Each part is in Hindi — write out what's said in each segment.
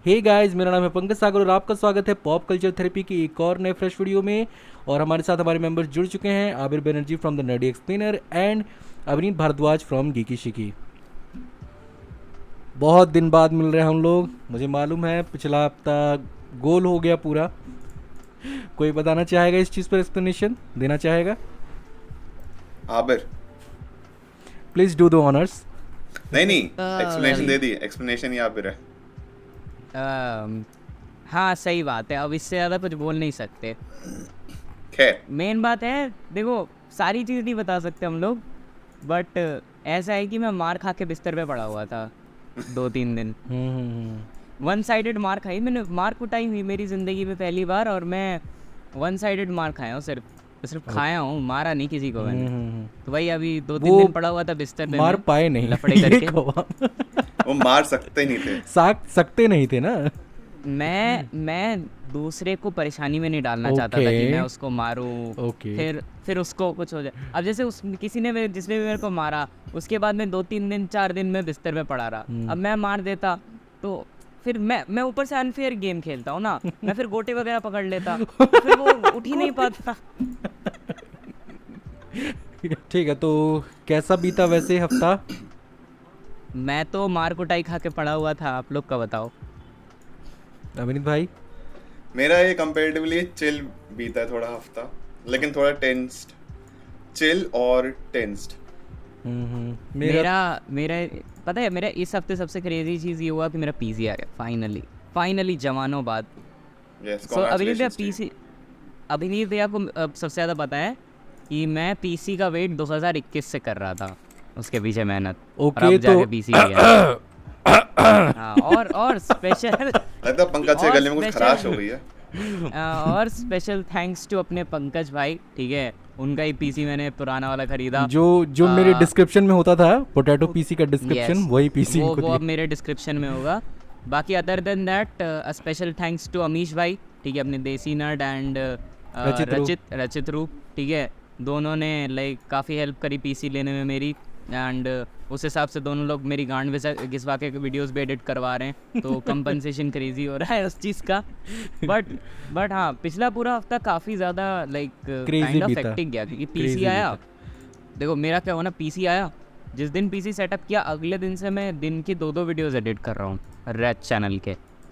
हे गाइस, मेरा नाम है पंकज सागर और आपका स्वागत है पॉप कल्चर थेरेपी की एक और नए फ्रेश वीडियो में। और हमारे साथ हमारे मेंबर्स जुड़ चुके हैं, Abir Banerjee from the Nerdy Explainer and Avneet Bhardwaj from Geeky Shiki. बहुत दिन बाद मिल रहे हैं हम लोग। मुझे मालूम है पिछला हफ्ता गोल हो गया पूरा। कोई बताना चाहेगा इस चीज़ पर, एक्सप्लेनेशन देना चाहेगा? Abir. Please do the honours. नहीं नहीं, एक्सप्लेनेशन वही दे दी, एक्सप्लेनेशन ही आबिर है। अम, हाँ सही बात है, अब इससे ज़्यादा कुछ बोल नहीं सकते। खैर, मेन बात है, देखो सारी चीज़ नहीं बता सकते हम लोग, बट ऐसा है कि मैं मार खा के बिस्तर पे पड़ा हुआ था 2-3 दिन। वन साइडेड मार खाई मैंने, मार कुटाई हुई मेरी ज़िंदगी में पहली बार, और मैं वन साइडेड मार खाया हूँ, सिर्फ खाया हूँ, मारा नहीं किसी को मैंने। तो भाई अभी 2-3 वो दिन पड़ा हुआ था बिस्तर पे मार मैं, पाए नहीं लफड़े ये करके। कहो। वो मार सकते नहीं थे। साक सकते नहीं थे ना। मैं दूसरे को परेशानी में नहीं डालना चाहता था कि मैं उसको मारूं, ओके। फिर उसको कुछ हो जाए। अब जैसे जिसने भी मेरे को मारा, उसके बाद में 2-3 दिन 4 दिन में बिस्तर में पड़ा रहा। अब मैं मार देता तो फिर मैं ऊपर से अनफेयर गेम खेलता हूँ ना, मैं फिर गोटे वगैरह पकड़ लेता, फिर वो उठ ही नहीं पाता। ठीक है, तो कैसा बीता वैसे हफ्ता? मैं तो मार कुटाई खा के पड़ा हुआ था, आप लोग का बताओ। अमित भाई? मेरा ये कंपैरेटिवली चिल बीता है थोड़ा हफ्ता, लेकिन थोड़ा टेंस्ड। चिल और टेंस्ड। मेरा मेरा पता है, मेरा इस हफ्ते सबसे क्रेजी चीज़ ये हुआ कि मेरा पीसी आ गया फाइनली जमानों बाद। यस, सो अभिनीत भैया कांग्रेचुलेशंस। अभिनीत भैया को सबसे ज़्यादा पता है कि मैं पीसी का वेट 2021 से कर रहा था, उसके पीछे मेहनत, और ओके अब जाके पीसी लिया। हाँ, और स्पेशल लगता है पंकज के और गले में कुछ special- खराश हो गई है। और स्पेशल थैंक्स टू अपने पंकज भाई, ठीक है, उनका ही पीसी मैंने पुराना वाला खरीदा। जो मेरे आ, डिस्क्रिप्शन में होता था, पोटैटो पीसी का डिस्क्रिप्शन, Yes, वही पीसी वो इनको अब दिया। मेरे डिस्क्रिप्शन में होगा। बाकी other than that special thanks to Amish भाई, ठीक है, अपने देसी नर्ड एंड रचित रूप, ठीक है, दोनों ने लाइक काफ़ी हेल्प करी पीसी लेने में मेरी, एंड उस हिसाब से दोनों लोग मेरी गांड घिसवा के वीडियोस भी एडिट करवा रहे हैं, तो कंपनसेशन क्रेजी हो रहा है उस चीज़ का। बट हाँ, पिछला पूरा हफ्ता काफ़ी ज़्यादा लाइक काइंड ऑफ बीता। हेक्टिक गया, क्योंकि Crazy पीसी आया। बीता। देखो मेरा क्या हुआ ना, पीसी आया, जिस दिन पीसी सेटअप किया, अगले दिन से मैं दिन की 2-2 वीडियोस एडिट कर रहा हूँ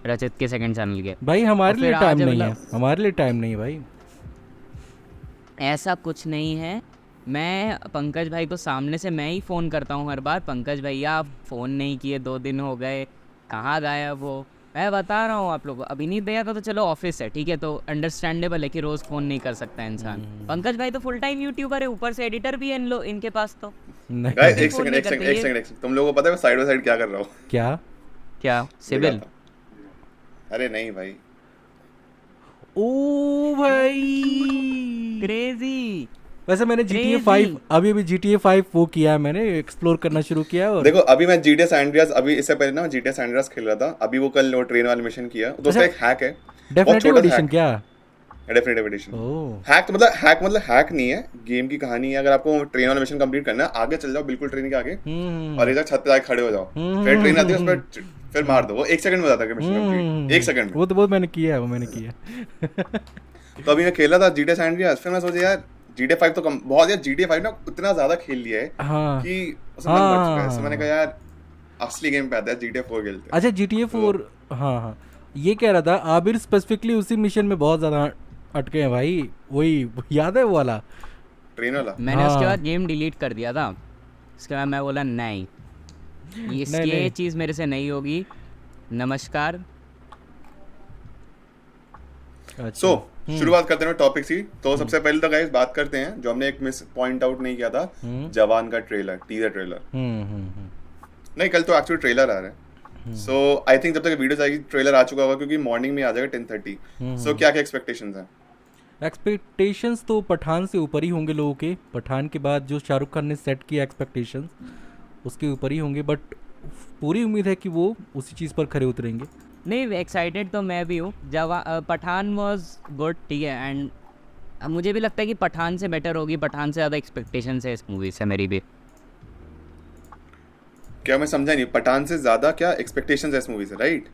रचित के सेकंड चैनल के। भाई हमारे और लिए फिर टाइम आज नहीं है, मतलब- हमारे लिए टाइम नहीं है भाई। ऐसा कुछ नहीं है, मैं पंकज भाई को सामने से मैं ही फ़ोन करता हूँ हर बार, पंकज भैया आप फ़ोन नहीं किए, 2 दिन हो गए, कहाँ गायब वो। मैं बता रहा हूँ आप लोगों को, अभिनीत भैया का तो चलो ऑफिस है, ठीक है, तो अंडरस्टैंडेबल है कि रोज़ फ़ोन नहीं कर सकता इंसान। पंकज भाई तो फुल टाइम यूट्यूबर है, ऊपर से एडिटर भी है इनके पास तो। नहीं। गाइस, नहीं, एक फोन सेकंड नहीं एक सेकंड करते एक ये। सेकंड एक सेकंड, तुम लोगों को पता है मैं साइड बाय साइड क्या कर रहा हूँ? क्या? क्या सिविल? दिखाता हूँ। अरे नहीं भाई, ओ भाई, क्रेजी। वैसे मैंने GTA Crazy। 5 अभी GTA 5 वो किया है, मैंने एक्सप्लोर करना शुरू किया है। और देखो अभी मैं GTA San Andreas, अभी इससे पहले ना मैं GTA San Andreas खेल रहा था, अभी वो कल वो ट्रेन वाला मिशन किया, तो उसका अच्छा, एक हैक है, बहुत डेफिनेटिव छोटा सा एडिशन हैक। क्या? Definitive edition. ओह। हैक तो मतलब हैक नहीं है, गेम की कहानी है। अगर आपको ट्रेन वाला मिशन कंप्लीट करना है, आगे चल जाओ बिल्कुल ट्रेन के आगे, और इधर छत पे जाके खड़े हो जाओ, फिर ट्रेन आती है उस पर फिर मार दो, वो 1 सेकंड में हो जाता है मिशन कंप्लीट, 1 सेकंड में। वो मैंने किया है, वो मैंने किया है। तो अभी मैं खेल रहा था GTA San Andreas, फिर मैं सोचा यार GTA 5 तो कम बहुत, यार GTA 5 ना उतना ज्यादा खेल लिया है हाँ कि उसमें मन भर चुका है, हाँ। तो मैंने कहा यार असली गेम पे आता है, GTA 4 खेलते हैं। अच्छा, GTA 4, हाँ हाँ, ये कह रहा था आबिर स्पेसिफिकली उसी मिशन में बहुत ज़्यादा अटके हैं भाई। वही याद है वो वाला? ट्रेन वाला। मैंने उसके हाँ। बाद गेम डिलीट कर दिया था, उसके बाद मैं बोला नहीं, ये नहीं। चीज़ मेरे से नहीं होगी, नमस्कार। अच्छा। सो शुरुआत करते हैं टॉपिक सी। तो सबसे पहले तो गाइस बात करते हैं, जो हमने एक मिस पॉइंट आउट नहीं किया था, जवान का ट्रेलर, टीजर ट्रेलर। नहीं, कल तो एक्चुअली ट्रेलर आ रहा है। सो आई थिंक जब तक वीडियो आएगी ट्रेलर आ चुका होगा, क्योंकि मॉर्निंग में आ जाएगा 10:30। सो क्या क्या एक्सपेक्टेशंस हैं? एक्सपेक्टेशंस तो पठान से ऊपर ही होंगे लोगों के। पठान के बाद जो शाहरुख खान ने सेट किया एक्सपेक्टेशंस, उसके ऊपर ही होंगे, बट पूरी उम्मीद है कि वो उसी चीज़ पर खरे उतरेंगे। नहीं, एक्साइटेड तो मैं भी हूँ। पठान वॉज गुड, ठीक है, एंड मुझे भी लगता है कि पठान से बेटर होगी, पठान से ज़्यादा एक्सपेक्टेशंस है इस मूवी से मेरी भी। क्या मैं समझा नहीं, पठान से ज्यादा क्या एक्सपेक्टेशंस है इस मूवी से, राइट?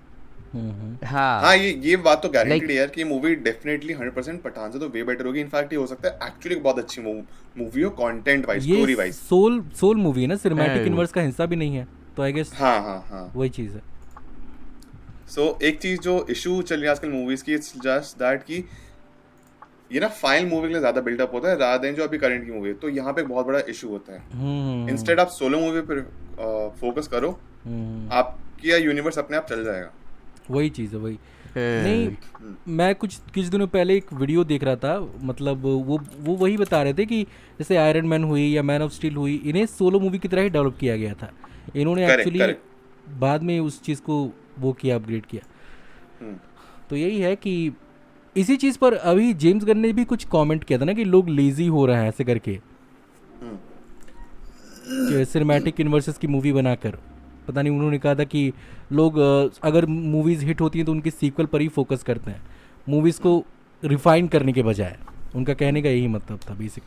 हाँ हाँ, ये बात तो गारंटीड Like- है यार कि ये मूवी डेफिनेटली 100% पठान से तो वे बेटर होगी। इनफैक्ट ये हो सकता है एक्चुअली बहुत अच्छी मूवी हो, कंटेंट वाइज, ये स्टोरी वाइज। सोल मूवी है ना, सिनेमैटिक हाँ। यूनिवर्स का हिस्सा भी नहीं है, तो आई गेस हाँ हाँ हाँ। वही चीज़ है। सो एक चीज जो इशू चल रही है आजकल मूवीज की, इट्स जस्ट दैट कि ये ना फाइनल मूवी के लिए ज्यादा बिल्डअप होता है रादर देन जो अभी करंट की मूवी है, तो यहाँ पे एक बहुत बड़ा इशू होता है। इंस्टेड आप सोलो मूवी पर फोकस करो, आपकी यूनिवर्स अपने आप चल जाएगा। वही चीज़ है, वही नहीं। मैं कुछ दिनों पहले एक वीडियो देख रहा था, मतलब वो वही बता रहे थे कि जैसे आयरन मैन हुई या मैन ऑफ स्टील हुई, इन्हें सोलो मूवी की तरह ही डेवलप किया गया था। इन्होंने Correct, एक्चुअली correct. बाद में उस चीज़ को वो किया, अपग्रेड किया। तो यही है कि इसी चीज़ पर अभी जेम्स गन ने भी कुछ कमेंट किया था ना कि लोग लेजी हो रहे हैं ऐसे करके, सिनेमैटिक यूनिवर्सेस की मूवी बनाकर। पता नहीं, उन्होंने कहा था कि लोग अगर मूवीज़ हिट होती हैं तो उनकी सीक्वल पर ही फोकस करते हैं, मूवीज़ को रिफाइन करने के बजाय। उनका कहने का यही मतलब था बेसिक।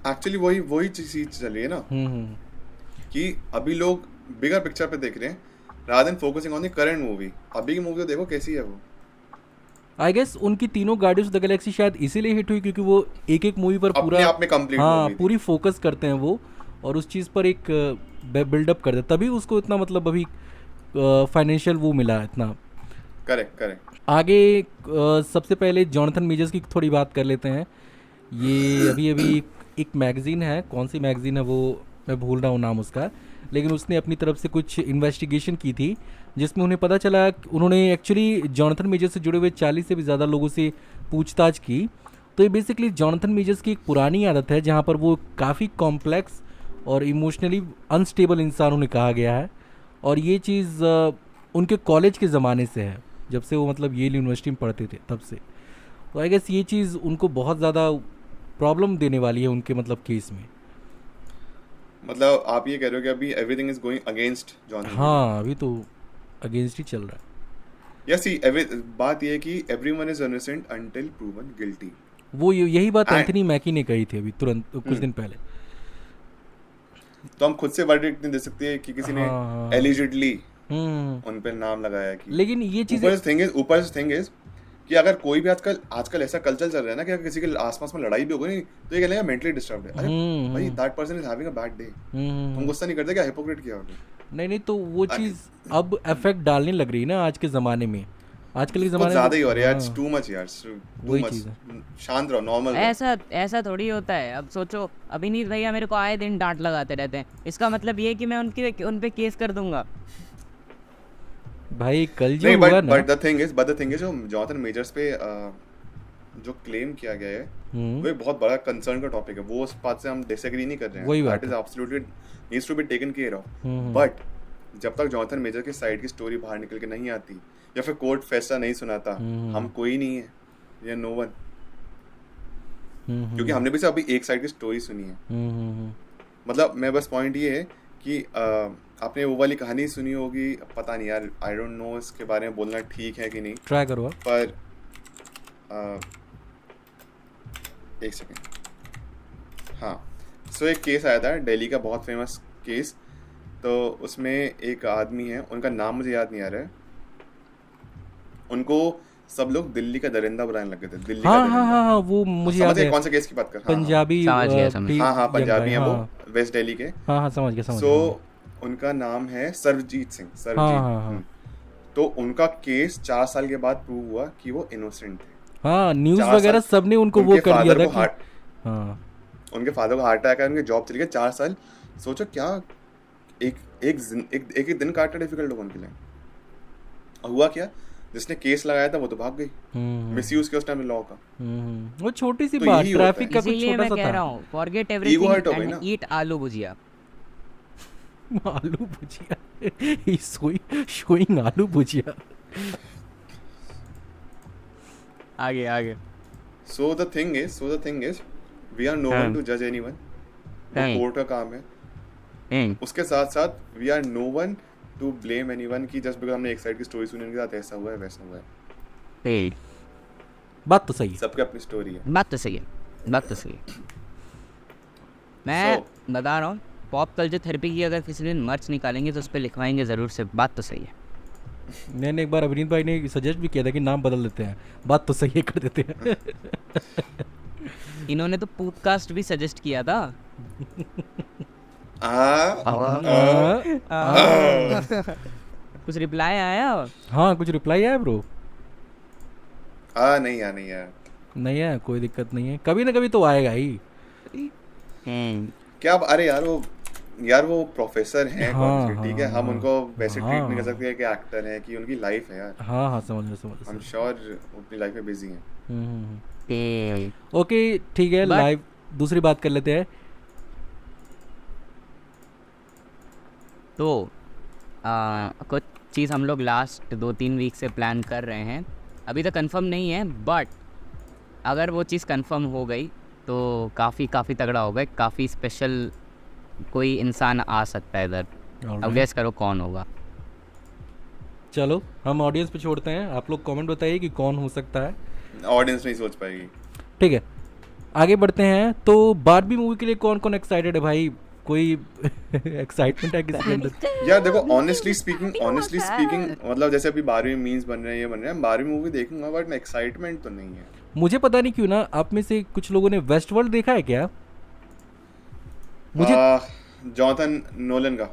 एक्चुअली वही चीज चल रही है ना कि अभी लोग बिगर पिक्चर पे देख रहे हैं rather than focusing on the current movie. अभी की मूवी तो देखो कैसी है वो। आई गेस उनकी तीनों गार्डियंस ऑफ द गैलेक्सी शायद इसीलिए हिट हुई क्योंकि वो एक एक मूवी पर अपने पूरा आप में कंप्लीट हाँ मूवी थी। पूरी फोकस करते हैं वो, और उस चीज़ पर एक बिल्डअप करते हैं, तभी उसको इतना मतलब अभी फाइनेंशियल वो मिला इतना। करेक्ट। आगे सबसे पहले जॉनथन मेजर्स की थोड़ी बात कर लेते हैं। ये अभी एक मैगज़ीन है, कौन सी मैगज़ीन है वो मैं भूल रहा हूँ नाम उसका, लेकिन उसने अपनी तरफ से कुछ इन्वेस्टिगेशन की थी जिसमें उन्हें पता चला, उन्होंने एक्चुअली जॉनथन मेजर्स से जुड़े हुए 40 से भी ज़्यादा लोगों से पूछताछ की। तो ये बेसिकली जॉनथन मेजर्स की एक पुरानी आदत है जहाँ पर वो काफ़ी कॉम्प्लेक्स और इमोशनली अनस्टेबल इंसान उन्हें कहा गया है, और ये चीज़ उनके कॉलेज के ज़माने से है, जब से वो मतलब येल यूनिवर्सिटी में पढ़ते थे तब से। तो आई गेस ये चीज़ उनको बहुत ज़्यादा प्रॉब्लम देने वाली है उनके मतलब केस में। मतलब आप ये कह रहे हो कि अभी everything is going against John? हाँ, अभी तो अगेंस्ट ही चल रहा है। यस, सी बात ये है कि everyone is innocent until proven guilty. वो यही बात And- एंथनी मैकी ने कही थी अभी तुरंत कुछ दिन पहले। तो हम खुद से वर्डिक्ट नहीं दे सकते कि किसी ने हाँ। एलिजिडली हम्म उन पे नाम लगाया कि। लेकिन ये चीज़ ऊपर से थिंग इज कि अगर कोई भी आजकल ऐसा कल्चर चल रहा है ना कि अगर किसी के आसपास में लड़ाई भी हो गई तो ये कहलेगा मेंटली डिस्टर्ब्ड है। अरे भाई, that person is having a bad day, तुम गुस्सा नहीं करते क्या? हिपोक्रेट किया होगा। नहीं तो वो चीज़ अब इफेक्ट डालने लग रही है ना आज के ज़माने में। आजकल के कुछ ज़माने ज्यादा ही हो रहा है यार, हाँ। इट्स टू मच यार, टू वही मच। चीज़ शांत रहो, नॉर्मल ऐसा थोड़ी होता है। अब सोचो, अभिनीत भैया मेरे को आए दिन डांट लगाते रहते हैं, इसका मतलब ये है कि मैं उन पे केस कर दूंगा। भाई कल जो नहीं, हुआ ना, बट द थिंग इज जो जॉनथन मेजर्स पे जो क्लेम किया गया है वो एक बहुत बड़ा कंसर्न का टॉपिक है। वो उस बात से हम डिसएग्री नहीं कर रहे हैं, वही बात that is absolutely needs to be taken care of. Hmm. But जब तक जॉनथन मेजर की साइड की स्टोरी बाहर निकल के नहीं आती या फिर कोर्ट फैसला नहीं सुनाता, हम कोई नहीं है, या नो वन। क्योंकि हमने भी सिर्फ अभी एक साइड की स्टोरी सुनी है। मतलब मैं बस पॉइंट ये है कि आपने वो वाली कहानी सुनी होगी, पता नहीं यार, आई डोंट नो इसके बारे में बोलना ठीक है कि नहीं, ट्राई करो आप। पर एक सेकेंड। हाँ, सो एक केस आया था दिल्ली का, बहुत फेमस केस। तो उसमें एक आदमी है, उनका नाम मुझे याद नहीं आ रहा है, उनको सब लोग दिल्ली का दरिंदा बुलाने लग गए थे। दिल्ली का हाँ दरिंदा। हाँ हाँ हाँ, वो मुझे याद समझ गए है, कौन सा केस की बात कर? हाँ, पंजाबी समझ गया, समझ टी- हाँ, पंजाबी हैं हाँ, वो, वेस्ट दिल्ली के। हाँ समझ गया सो उनका नाम है सरबजीत सिंह। हाँ। तो उनका केस 4 साल के बाद प्रूव हुआ कि वो इनोसेंट थे। हाँ, न्यूज़ 4 वगैरह साल सबने उनको वो उनके कर दिया father था को कि हार्ट हाँ उनके फादर को हार्ट अटैक आया, उनकी जॉब चली गई 4 साल। सोचो क्या एक दिन काटना डिफिकल्ट होगा उनके लिए। और हुआ क्या, जिसने केस लगाया था वो तो भाग गई, मिसयूज किया उस टाइम लॉ का। वो छोटी सी तो बात, यही होता ट्रैफिक का कुछ इसीलिए छोटा मैं सा कह रहा था। हूँ, फॉरगेट hurt एवरीथिंग हो गई एंड ना। ईट आलू भुजिया। आलू भुजिया, he's showing आलू भुजिया। आगे So the thing is, we are no one to judge anyone. वो हाँ। कोर्ट का काम है। उसके साथ साथ we are no one to blame anyone कि just because हमने एक साइड की स्टोरी सुनी उनके साथ ऐसा हुआ है वैसा हुआ है। बात तो सही है। सबकी अपनी स्टोरी है। बात तो सही है। मैं बता रहा हूँ, पॉप कल्चर थेरेपी की अगर किसी दिन मर्च निकालेंगे तो उस पर लिखवाएंगे ज़रूर से। बात तो सही है। मैंने एक बार अभिनीत भाई ने सजेस्ट भी किया था कि नाम बदल देते हैं, बात तो सही है, कर देते हैं। इन्होंने तो पॉडकास्ट भी सजेस्ट किया था। कुछ रिप्लाई आया? हाँ कुछ रिप्लाई आया ब्रो? नहीं यार, नहीं यार, नहीं है, कोई दिक्कत नहीं है, कभी ना कभी तो आएगा ही। क्या अरे यार वो प्रोफेसर हैं हाँ, कौन से, ठीक है, हाँ, हम उनको वैसे ट्रीट नहीं कर हाँ। सकते कि एक्टर हैं, कि उनकी लाइफ है यार। हाँ हाँ समझ रहे आई एम श्योर अपनी लाइफ में बिजी हैं। ओके ठीक है, But- लाइव दूसरी बात कर लेते हैं। तो कुछ चीज़ हम लोग लास्ट 2-3 वीक से प्लान कर रहे हैं, अभी तक कंफर्म नहीं है, बट अगर वो चीज़ कंफर्म हो गई तो काफ़ी तगड़ा होगा, काफ़ी स्पेशल कोई इंसान आ सकता है इधर। अब Alright. गेस करो कौन होगा। चलो हम ऑडियंस पे छोड़ते हैं, आप लोग कमेंट बताइए कि कौन हो सकता है। ऑडियंस नहीं सोच पाएगी। ठीक है आगे बढ़ते हैं। तो बारबी मूवी के लिए कौन कौन एक्साइटेड है भाई? कोई एक्साइटमेंट है किसी के अंदर? यार देखो, ऑनेस्टली स्पीकिंग मतलब जैसे अभी 12वीं मीम्स बन रहे हैं, ये बन रहे हैं, 12वीं मूवी देखूंगा, बट एक्साइटमेंट तो नहीं है। मुझे पता नहीं क्यों ना, आप में से कुछ लोगों ने वेस्ट वर्ल्ड देखा है क्या? मुझे जॉनथन नोलन का।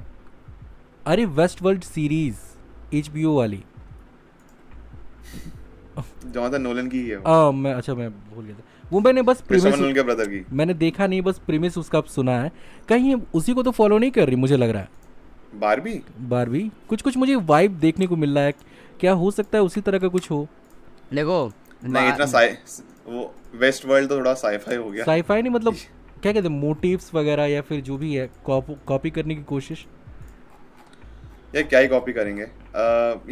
अरे वेस्ट वर्ल्ड सीरीज HBO वाली। जॉनथन नोलन की ही है वो। मैं भूल गया था वो। मैंने बस क्रिस्टोफर नोलन प्रीमिस, के ब्रदर की। मैंने देखा नहीं, बस प्रीमिस उसका सुना है। कहीं ये उसी को तो फॉलो नहीं कर रही, मुझे लग रहा है। बारबी कुछ मुझे वाइब देखने को मिल रहा है, क्या हो सकता है उसी तरह का कुछ हो? देखो नहीं, इतना वो वेस्ट वर्ल्ड तो थोड़ा साईफाई हो गया। साईफाई नहीं, मतलब क्या कहते हैं, मोटिव्स वगैरह या फिर जो भी है कॉपी करने की कोशिश। या क्या ही कॉपी करेंगे।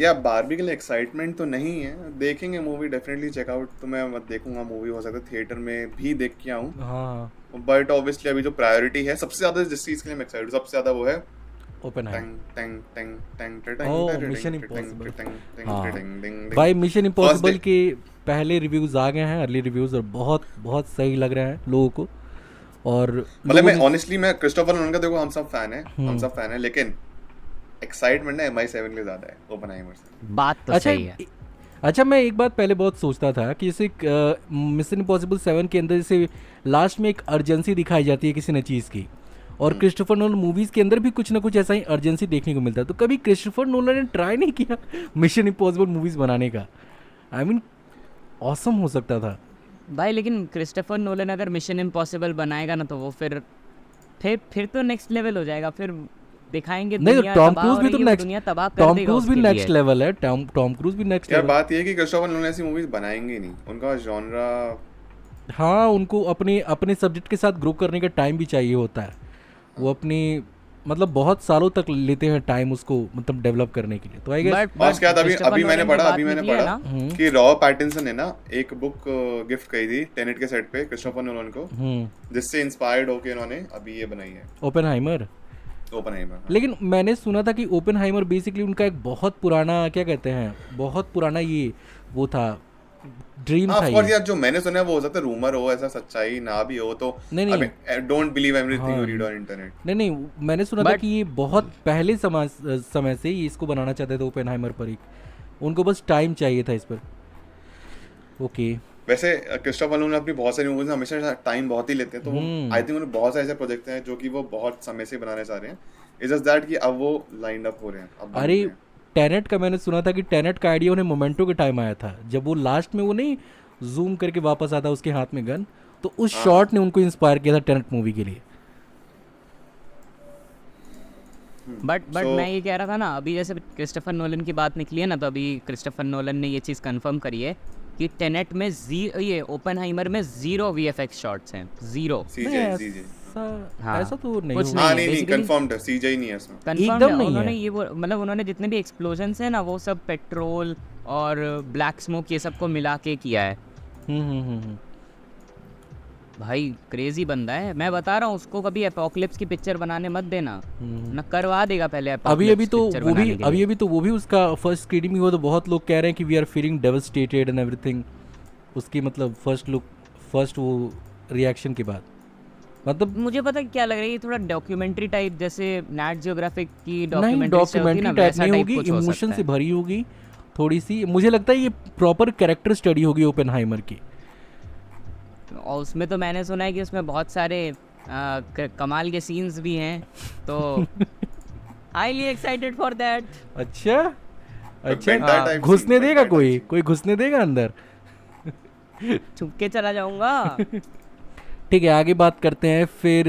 या बारबी के लिए एक्साइटमेंट तो नहीं है, देखेंगे मूवी, डेफिनेटली चेकआउट तो मैं मत देखूंगा मूवी, हो सकता है थिएटर में भी देख के आऊँ, हाँ बट ऑब्वियसली अभी जो प्रायोरिटी है सबसे ज्यादा जिस चीज के लिए मैं एक्साइटेड हूँ, सबसे ज्यादा वो है मिशन इम्पॉसिबल। भाई मिशन इम्पॉसिबल के पहले रिव्यूज आ गए हैं, अर्ली रिव्यूज, और बहुत बहुत सही लग रहे हैं लोगों को। और मतलब मैं ऑनेस्टली मैं क्रिस्टोफर नोलन का, देखो हम सब फैन है, लेकिन एक्साइटमेंट ना MI7 के ज्यादा है ओपेनहाइमर से। बात तो अच्छा सही है। अच्छा मैं एक बात पहले बहुत सोचता था कि जैसे मिशन इम्पॉसिबल 7 के अंदर जैसे लास्ट में एक अर्जेंसी दिखाई जाती है किसी न चीज़ की, और क्रिस्टोफर नोलन मूवीज़ के अंदर भी कुछ ना कुछ ऐसा ही अर्जेंसी देखने को मिलता है। तो कभी क्रिस्टोफर नोलन ने ट्राई नहीं किया मिशन इम्पॉसिबल मूवीज़ बनाने का? आई मीन ऑसम हो सकता था भाई, लेकिन क्रिस्टोफर नोलन अगर मिशन इम्पॉसिबल बनाएगा ना तो वो फिर तो नेक्स्ट लेवल हो जाएगा। फिर दिखाएंगे नहीं, दुनिया टॉम तबाह क्रूज हो भी रही तो है, वो नेक्स्ट, दुनिया तबाह कर टॉम देगा क्रूज भी उसके नेक्स्ट लिए। लेवल है, टॉम क्रूज भी नेक्स्ट यार लेवल। बात ये है कि क्रिस्टोफर नोलन ऐसी मूवीज बनाएंगे नहीं, उनका जॉनरा। हाँ उनको अपने सब्जेक्ट के साथ ग्रो करने का टाइम भी चाहिए होता है। वो अपनी मतलब बहुत सालों तक लेते हैं टाइम उसको मतलब डेवलप करने के लिए। तो आई गेस और उसके बाद अभी मैंने पढ़ा कि रॉबर्ट पैटिंसन ने ना एक बुक गिफ्ट करी थी टेनेट के सेट पे क्रिस्टोफर नोलन को, जिससे इंस्पायर्ड होके उन्होंने अभी ये बनाई है ओपेनहाइमर। लेकिन मैंने सुना था कि ओपेनहाइमर बेसिकली उनका एक बहुत पुराना, क्या कहते हैं, बहुत पुराना ये वो था, ड्रीम था ये। यार जो मैंने सुना है वो हो सकता है रूमर हो, ऐसा सच्चाई ना भी हो, तो नहीं don't believe everything you read on internet. नहीं मैंने सुना था कि ये बहुत पहले समय से ये इसको बनाना चाहते थे ओपेनहाइमर पर ही, उनको बस टाइम चाहिए था इस पर। ओके वैसे क्रिस्टोफर नोलन अपनी बहुत सारी मूवीज में हमेशा टाइम बहुत ही लेते हैं, तो आई थिंक उन्हें बहुत सारे ऐसे प्रोजेक्ट हैं जो कि वो बहुत समय से बनाना चाह रहे हैं। इट्स जस्ट दैट कि अब वो लाइंड अप हो रहे हैं, अब अरे टेनेट का मैंने सुना था कि टेनेट का आइडिया उन्हें मोमेंटो के टाइम आया था, जब वो लास्ट में वो नहीं जूम करके वापस आता उसके हाथ में गन, तो उस शॉट ने उनको इंस्पायर किया था टेनेट मूवी के लिए। बट मैं ये कह रहा था ना, अभी जैसे क्रिस्टोफर नोलन की बात निकली है ना, तो अभी क्रिस्टोफर नोलन ने ये चीज़ कंफर्म करी है कि टेनेट में ये ओपेनहाइमर में 0 VFX शॉट्स हैं, 0। ऐसा तो नहीं कुछ होगा। नहीं कंफर्म्ड है, CGI नहीं है इसमें, कंफर्म नहीं उन्होंने ये वो मतलब उन्होंने जितने भी एक्सप्लोजन्स हैं ना वो सब पेट्रोल और ब्लैक स्मोक ये सब को मिला के किया है। भाई क्रेजी बंदा है, मैं बता रहा हूँ उसको कभी एपोकलिप्स की पिक्चर बनाने मत देना, ना करवा देगा पहले अभी तो वो भी उसका फर्स्ट स्क्रीनिंग में हुआ, तो बहुत लोग कह रहे हैं कि we are feeling devastated and everything, उसकी मतलब फर्स्ट वो रिएक्शन के बाद। मतलब मुझे पता है क्या लग रहा है, ये थोड़ा डॉक्यूमेंट्री टाइप, जैसे नेट जियोग्राफिक की नहीं, डॉक्यूमेंट्री से होती है ना, डॉक्यूमेंट्री टाइप वैसा नहीं टाइप होगी, कुछ हो इमोशन सकता से है। भरी होगी थोड़ी सी। मुझे लगता है ये प्रॉपर कैरेक्टर स्टडी होगी ओपेनहाइमर की। और उसमें तो मैंने सुना है कि उसमें बहुत सारे कमाल के सीन्स भी हैं, तो हाईली एक्साइटेड फॉर दैट। अच्छा अच्छा, बेंटा टाइप घुसने सीन, देगा बेंटा कोई? Type scene. कोई घुसने देगा अंदर? छुप के चला जाऊंगा। ठीक है, आगे बात करते हैं फिर।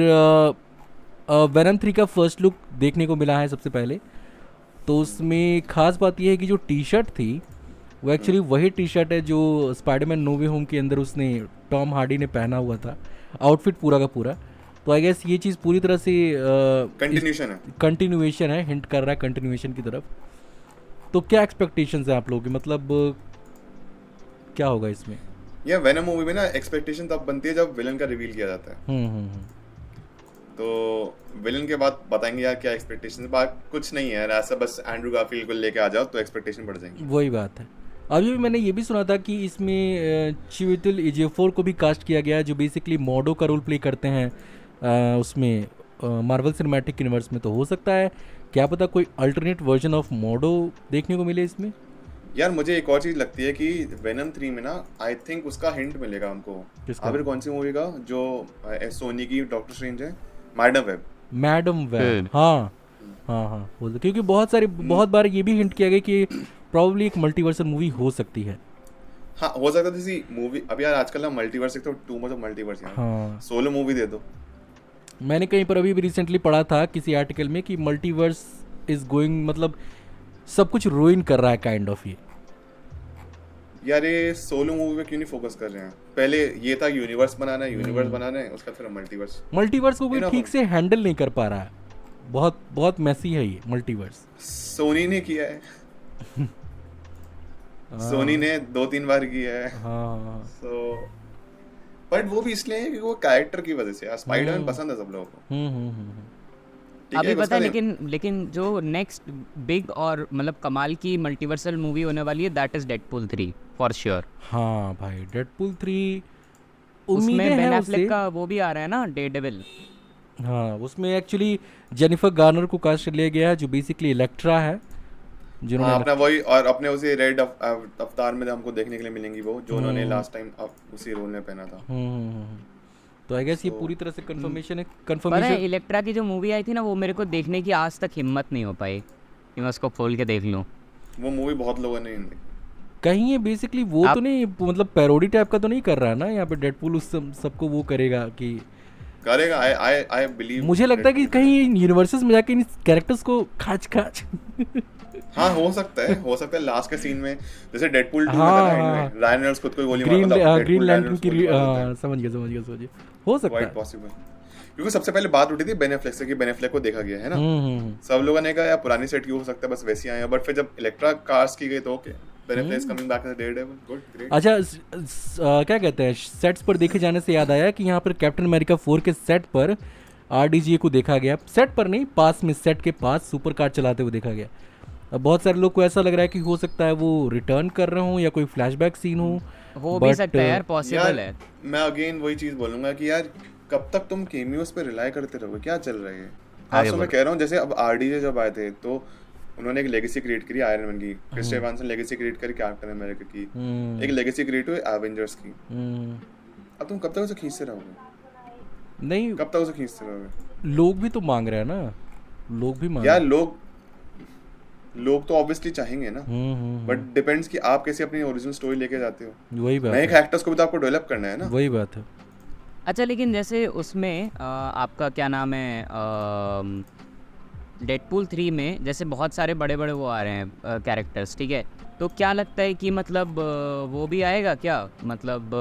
वेनम 3 का फर्स्ट लुक देखने को मिला है सबसे पहले। तो उसमें खास बात यह है कि जो टी शर्ट थी वो एक्चुअली वही टी शर्ट है जो स्पाइडरमैन नो वे होम के अंदर उसने टॉम हार्डी ने पहना हुआ था, आउटफिट पूरा का पूरा। तो आई गेस ये चीज़ पूरी तरह से कंटिन्यूशन है। कंटिन्यूएशन है, हिंट कर रहा है कंटिन्यूएशन की तरफ। तो क्या एक्सपेक्टेशंस हैं आप लोगों की, मतलब क्या होगा इसमें? या वेनम मूवी में ना एक्सपेक्टेशन तब बनती है जब विलन का रिवील किया जाता है। हम्म। तो विलन के बाद बताएंगे यार क्या एक्सपेक्टेशन, बात कुछ नहीं है यार, ऐसा बस एंड्रू गारफील्ड को लेके आ जाओ तो एक्सपेक्टेशन बढ़ जाएंगे। वही बात है। अभी भी मैंने ये भी सुना था कि इसमें चिवेटल इजेफोर को भी कास्ट किया गया है, जो बेसिकली मॉडो का रोल प्ले करते हैं उसमें मार्वल सिनेमैटिक यूनिवर्स में। तो हो सकता है, क्या पता, कोई अल्टरनेट वर्जन ऑफ मॉडो देखने को मिले इसमें। यार मुझे एक और चीज लगती है कि वेनम 3 में ना आई थिंक उसका हिंट मिलेगा हमको। किसका? आखिर कौन सी मूवी का जो सोनी की डॉक्टर स्ट्रेंज है, मैडम वेब। मैडम वेब, हाँ हाँ हाँ, बोल, क्योंकि बहुत बार ये भी हिंट किया गया कि प्रॉब्ली एक मल्टीवर्सल मूवी हो सकती है। हाँ हो सकता है जैसी मूवी। अब यार आजकल ना मल्टीवर्स तो टू मच ऑफ मल्टीवर्स यार। हाँ, सोलो मूवी दे दो। मैंने कहीं पर अभी भी रिसेंटली पढ़ा था किसी आर्टिकल में कि मल्टीवर्स इज गोइंग, मतलब सब कुछ रुइन कर रहा है काइंड ऑफ ये। यार ये सोलो मूवी पे क्यों नहीं फोकस कर रहे हैं? पहले ये था यूनिवर्स बनाना है, यूनिवर्स बनाना है, उसका फिर मल्टीवर्स। मल्टीवर्स को कोई You know, ठीक से हैंडल नहीं कर पा रहा है, बहुत बहुत मैसी है ये मल्टीवर्स। सोनी ने किया है। सोनी ने 2-3 बार किया है। हाँ, सो बट वो भी इसलिए है कि वो कैरेक्टर की वजह से यार स्पाइडरमैन पसंद है सब लोगों को। ठीक अभी है, पता उसका है, लेकिन जो नेक्स्ट बिग और मतलब कमाल की मल्टीवर्सल मूवी होने वाली है, that is Deadpool 3 for sure. हाँ भाई, डेडपूल 3 उसमें उम्मीदें बेन हैं एफ्लेक उससे। का वो भी आ रहा है ना, डेयरडेविल। हाँ, उसमें एक्चुअली जेनिफर गार्नर को कास्ट लिया गया है, जो बेसिकली इलेक्ट्रा है, जिन्होंने हाँ अपना वही, और अपने उसी रेड अवतार में हमको देखने के लिए मिलेंगी वो जो उन्होंने लास्ट टाइम उसी रोल में पहना था। तो आई गेस ये So, पूरी तरह से कंफर्मेशन है। पता है कंफर्मेशन इलेक्ट्रा की जो मूवी आई थी ना, वो मेरे को देखने की आज तक हिम्मत नहीं हो पाई कि मैं उसको खोल के देख लूँ। वो मूवी बहुत लोगों ने नहीं देखी। कहीं ये बेसिकली वो आप- तो नहीं, मतलब पैरोडी टाइप का तो नहीं कर रहा है ना यहाँ पे डेडपूल उस सबको वो करेगा कि करेगा। I believe. मुझे लगता है कि कहीं यूनिवर्सेस में जाके इन कैरेक्टर्स को खाच खाच हाँ हो सकता है लास्ट के सीन में जैसे डेडपूल 2 में हाँ, था ना, हाँ। एंड में रायन रेनॉल्ड्स खुद को ही गोली ग्रीन मारता था, ग्रीन Deadpool लैंटर्न Ryan की Reynolds गोली मार देता है। समझ गया हो सकता क्वाइट है। पॉसिबल। क्योंकि सबसे पहले बात उठी थी बेन एफ्लेक से कि बेन एफ्लेक को देखा गया है ना। हम्म। सब लोगों ने कहा यार पुरानी सेट की हो सकता है, बस वैसी आए हैं, बट फिर जब इलेक्ट्रा कास्ट की गई तो okay, Ben Affleck is coming back as Daredevil, good great. अच्छा, क्या कहते हैं, सेट्स पर देखे जाने से याद आया कि यहाँ पर कैप्टन अमेरिका 4 के सेट पर RDJ को देखा गया। सेट पर नहीं, पास में, सेट के पास सुपर कार चलाते हुए देखा गया। अब बहुत सारे लोग को ऐसा लग रहा है कि हो सकता है वो रिटर्न कर रहे हो या कोई फ्लैशबैक सीन हो भी but, सकता है यार, पॉसिबल है। मैं अगेन वही चीज बोलूंगा कि यार कब तक तुम केमियोस पे रिलाई करते रहोगे, क्या चल रहा है? आज तो मैं कह रहा हूँ जैसे अब RDJ जब आए थे तो उन्होंने एक लेगेसी क्रिएट करी आयरन मैन की, क्रिस एवांस ने लेगेसी क्रिएट करी कैप्टन अमेरिका की, एक लेगेसी क्रिएट हुई एवेंजर्स की। अब तुम कब तक उसे खींचते रहोगे? नहीं, कब तक उसे खींचते रहोगे? लोग भी तो मांग रहे हैं ना, लोग भी मांग यार लोग तो ऑब्वियसली चाहेंगे ना, हम्म, बट डिपेंड्स कि आप कैसे अपनी ओरिजिनल स्टोरी लेके जाते हो। वही बात नए है, कैरेक्टर्स को भी तो आपको डेवलप करना है ना। वही बात है। अच्छा, लेकिन जैसे उसमें आपका क्या नाम है, डेडपूल 3 में जैसे बहुत सारे बड़े बड़े वो आ रहे हैं कैरेक्टर्स, ठीक है, तो क्या लगता है कि मतलब वो भी आएगा क्या, मतलब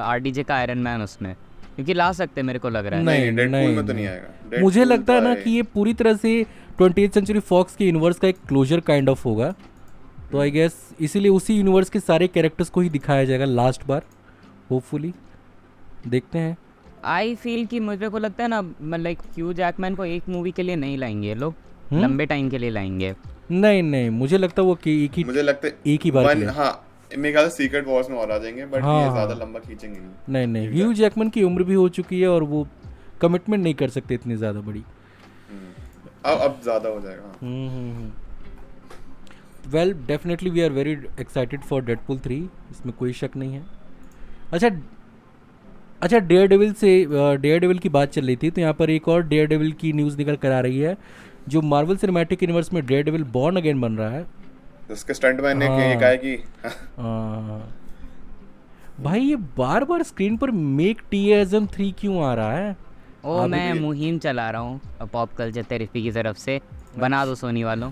RDJ का आयरन मैन उसमें, क्योंकि ला सकते हैं मेरे को लग रहा है। नहीं, डेडपूल नहीं, में तो नहीं नहीं। आएगा। मुझे Deadpool लगता है तो ना आए- कि ये पूरी तरह से 20th सेंचुरी फॉक्स के यूनिवर्स का एक क्लोजर काइंड ऑफ होगा। तो आई गेस इसीलिए उसी यूनिवर्स के सारे कैरेक्टर्स को ही दिखाया जाएगा लास्ट बार, होपफुली। देखते हैं। आई फील कि मुझे को लगता है ना, मतलब ह्यू जैकमैन को एक मूवी के लिए नहीं लाएंगे ये लोग, लंबे टाइम के लिए लाएंगे। नहीं, मुझे लगता है वो कि मुझे लगता है एक ही बार के लिए। हाँ मेरे ख्याल से सीक्रेट वॉर्स में और आ जाएंगे, बट हाँ, ये हाँ। ज्यादा लंबा खींचेंगे नहीं। नहीं, ह्यू जैकमैन की उम्र भी हो चुकी है और वो कमिटमेंट नहीं कर सकते इतनी ज़्यादा बड़ी। अब ज़्यादा हो जाएगा। Well definitely we are very excited for Deadpool 3, इसमें कोई शक नहीं है। अच्छा डेयर डेविल की बात चल रही थी, तो यहाँ पर एक और डेयर डेविल की न्यूज़ निकल कर आ रही है, जो मार्वल सिनेमैटिक यूनिवर्स में डेयर डेविल बॉर्न अगेन बन रहा है। उसके स्टंटमैन ने ये कहा है कि भाई ये बार बार स्क्रीन पर मेक टीएसएम 3 क्यों आ रहा है? मैं मुहिम चला रहा हूँ पॉप कल्चर थेरेपी की तरफ से, बना दो सोनी वालों।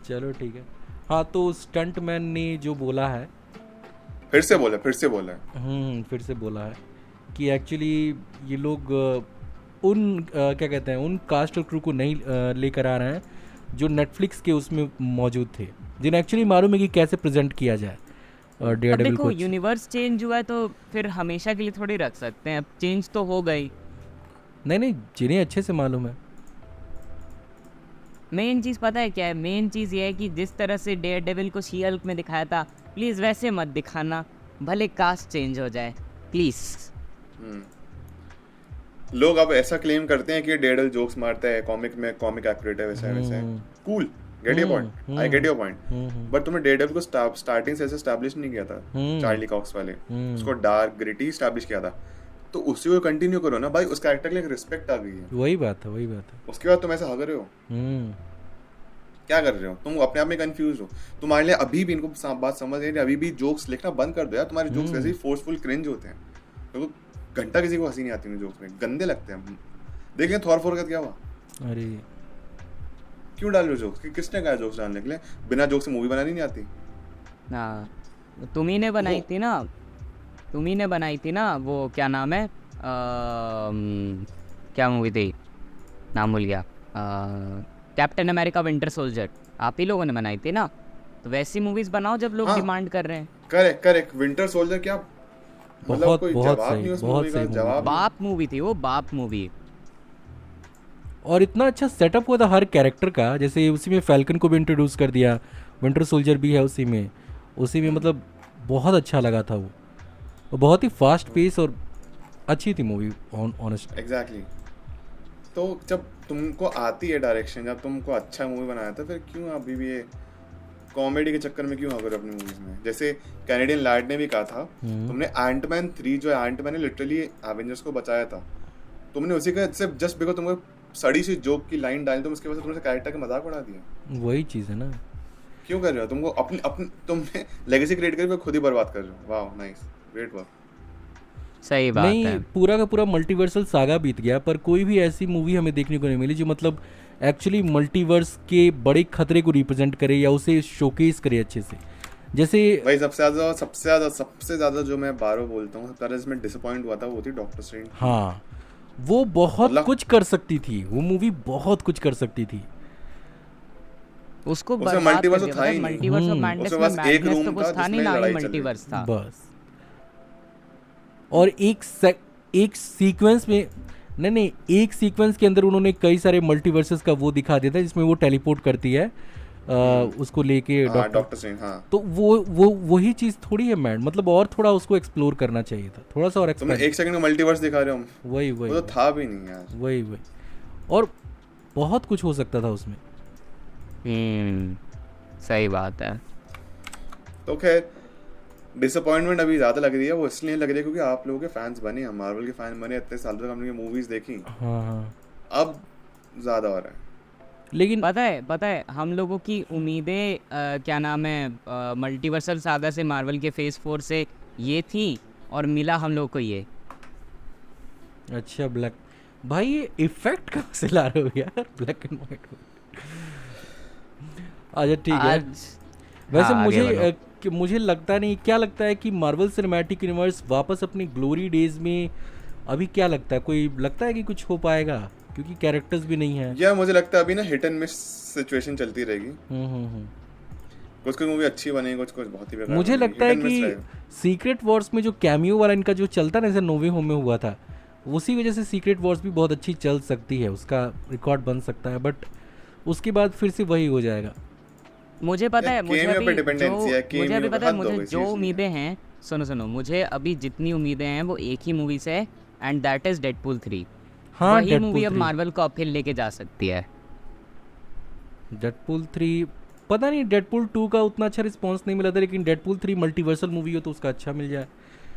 चलो ठीक है। हाँ, तो स्टंटमैन ने जो बोला है, फिर से बोला फिर से बोला है कि एक्चुअली ये लोग क्या कहते हैं, उन कास्ट और क्रू को नहीं लेकर आ रहे हैं जो नेटफ्लिक्स के उसमें मौजूद थे, जिन्हें एक्चुअली मालूम है कि कैसे प्रेजेंट किया जाए डेयरडेविल को। यूनिवर्स चेंज हुआ है तो फिर हमेशा के लिए थोड़ी रख सकते हैं, अब चेंज तो हो गई। नहीं, जिन्हें अच्छे से मालूम है। मेन चीज़ पता है क्या है? मेन चीज़ ये है कि जिस तरह से डेयरडेविल को शी हल्क में दिखाया था, प्लीज़ वैसे मत दिखाना, भले कास्ट चेंज हो जाए प्लीज़। लोग अब ऐसा क्लेम करते हैं कि डेयरडेविल जोक्स मारता है, कॉमिक में कॉमिक एक्यूरेट है, वैसे cool, get your point, I get your point, but तुमने डेयरडेविल को स्टार्टिंग से ऐसे एस्टैब्लिश नहीं किया था, चार्ली कॉक्स वाले, उसको डार्क ग्रिटी एस्टैब्लिश किया था, तो उसी को कंटिन्यू करो ना भाई, उस कैरेक्टर के लिए एक रिस्पेक्ट आ गई है। वही बात है। उसके बाद तुम ऐसा हग रहे हो, क्या कर रहे हो तुम? अपने आप में कंफ्यूज हो। तुम्हारे लिए अभी भी, इनको बात समझ नहीं, अभी भी जोक्स लिखना बंद कर दो यार। तुम्हारे जोक्स वैसे ही फोर्सफुल क्रिंज होते हैं, तो घंटा किसी को हंसी नहीं आती उन जोक्स में, गंदे लगते हैं। देखें थॉर 4 का क्या हुआ, अरे क्यों डाल रहे हो जोक्स? किसने कहा जोक्स डालने के लिए? बिना जोक्स से मूवी बनानी नहीं आती। तुम्ही ने बनाई थी ना, तुम्ही ने बनाई थी ना, वो क्या नाम है, क्या मूवी थी, नाम भूल गया, कैप्टन अमेरिका विंटर सोल्जर, आप ही लोगों ने बनाई थी ना, तो वैसी मूवीज बनाओ जब लोग डिमांड कर रहे हैं। करेक्ट विंटर सोल्जर क्या बहुत सही बाप मूवी थी वो, बाप मूवी। और इतना अच्छा सेटअप हुआ था हर कैरेक्टर का, जैसे उसी में फैल्कन को भी इंट्रोड्यूस कर दिया, विंटर सोल्जर भी है उसी में मतलब बहुत अच्छा लगा था वो बहुत ही फास्ट पेस और अच्छी थी मूवी ऑनेस्ट। एग्जैक्टली। तो जब तुमको आती है डायरेक्शन, जब तुमको अच्छा मूवी बनाया था, फिर क्यों अभी भी ये कॉमेडी के चक्कर में क्यों अगर अपनी मूवीज में? जैसे कैनेडियन लैड ने भी कहा था, तुमने एंटमैन 3 जो है, एंटमैन ने लिटरली एवेंजर्स को बचाया था, तुमने उसी का सिर्फ जस्ट बिकॉज तुमको सड़ी सी जोक की लाइन डाली, तुम उसके वजह से तुमने कैरेक्टर का मजाक उड़ा दिया। वही चीज़ है ना, क्यों कर रहे हो? तुमको अपनी तुमने लेगेसी क्रिएट करके खुद ही बर्बाद कर रहे हो। वाह नाइस, ग्रेट वर्क। सही बात नहीं, है। पूरा का पूरा मल्टीवर्सल सागा बीत गया, पर कोई भी ऐसी मूवी हमें देखने को नहीं मिली जो मतलब एक्चुअली मल्टीवर्स के बड़े खतरे को रिप्रेजेंट करे या उसे शोकेस करे अच्छे से। जैसे भाई सबसे ज्यादा जो मैं बार बार बोलता हूँ, सबसे ज्यादा इसमें डिसअपॉइंट हुआ था वो थी डॉक्टर स्ट्रेंज। हाँ, वो बहुत कुछ कर सकती थी, वो मूवी बहुत कुछ कर सकती थी। उसको मल्टीवर्स था ही नहीं, मल्टीवर्स और मैडनेस में मैडनेस तो कुछ था नहीं, ना ही मल्टीवर्स था बस। और एक सीक्वेंस में नहीं एक सीक्वेंस के अंदर उन्होंने कई सारे मल्टीवर्सेस का वो दिखा दिया था, जिसमें वो टेलीपोर्ट करती है उसको लेके डॉक्टर स्ट्रेंज। हाँ, तो वही चीज थोड़ी है मैड, मतलब और थोड़ा उसको एक्सप्लोर करना चाहिए था, थोड़ा सा और तुम 1 सेकंड में मल्टीवर्स दिखा रहे हो, वही वो तो था भी नहीं यार। वही और बहुत कुछ हो सकता था उसमें। सही बात है। तो खैर डिसअपॉइंटमेंट अभी ज़्यादा लग रही है, वो इसलिए लग रही है क्योंकि आप लोगों के फैंस बने, हम मार्वल के फैन बने, इतने सालों तक हमने मूवीज देखी। हाँ। अब ज़्यादा हो रहा है। लेकिन पता है हम लोगों की उम्मीदें क्या नाम है, मल्टीवर्सल सागा से, मार्वल के फेज 4 से ये थी, और मिला हम लोग को ये। अच्छा ब्लैक भाई, ये इफेक्ट कहाँ से ला रहे हो यार, ब्लैक एंड व्हाइट। अच्छा ठीक है। वैसे मुझे लगता नहीं, क्या लगता है कि मार्वल सिनेमैटिक यूनिवर्स वापस अपनी ग्लोरी डेज में, अभी क्या लगता है, कोई लगता है कि कुछ हो पाएगा? क्योंकि कैरेक्टर्स भी नहीं है। या मुझे लगता है अभी ना हिट एंड मिस सिचुएशन चलती रहेगी। कुछ मूवी अच्छी बनेगी, कुछ बहुत ही बेकार। मुझे लगता है कि सीक्रेट वॉर्स में जो कैमियो वाला इनका जो चलता ना, जैसे नोवे होम में हुआ था, उसी वजह से सीक्रेट वॉर्स भी बहुत अच्छी चल सकती है, उसका रिकॉर्ड बन सकता है, बट उसके बाद फिर से वही हो जाएगा। मुझे पता है, मुझे जो उम्मीदें हैं, सुनो मुझे अभी जितनी उम्मीदें हैं वो एक ही मूवी से है, एंड दैट इज डेडपूल 3। हाँ, वही डेडपूल मूवी अब 3। मार्वल को अपहिल लेके जा सकती है। डेडपूल 3 पता नहीं, डेडपूल 2 का उतना अच्छा रिस्पांस नहीं मिला था, लेकिन डेडपूल 3 मल्टीवर्सल मूवी हो तो उसका अच्छा मिल जाए।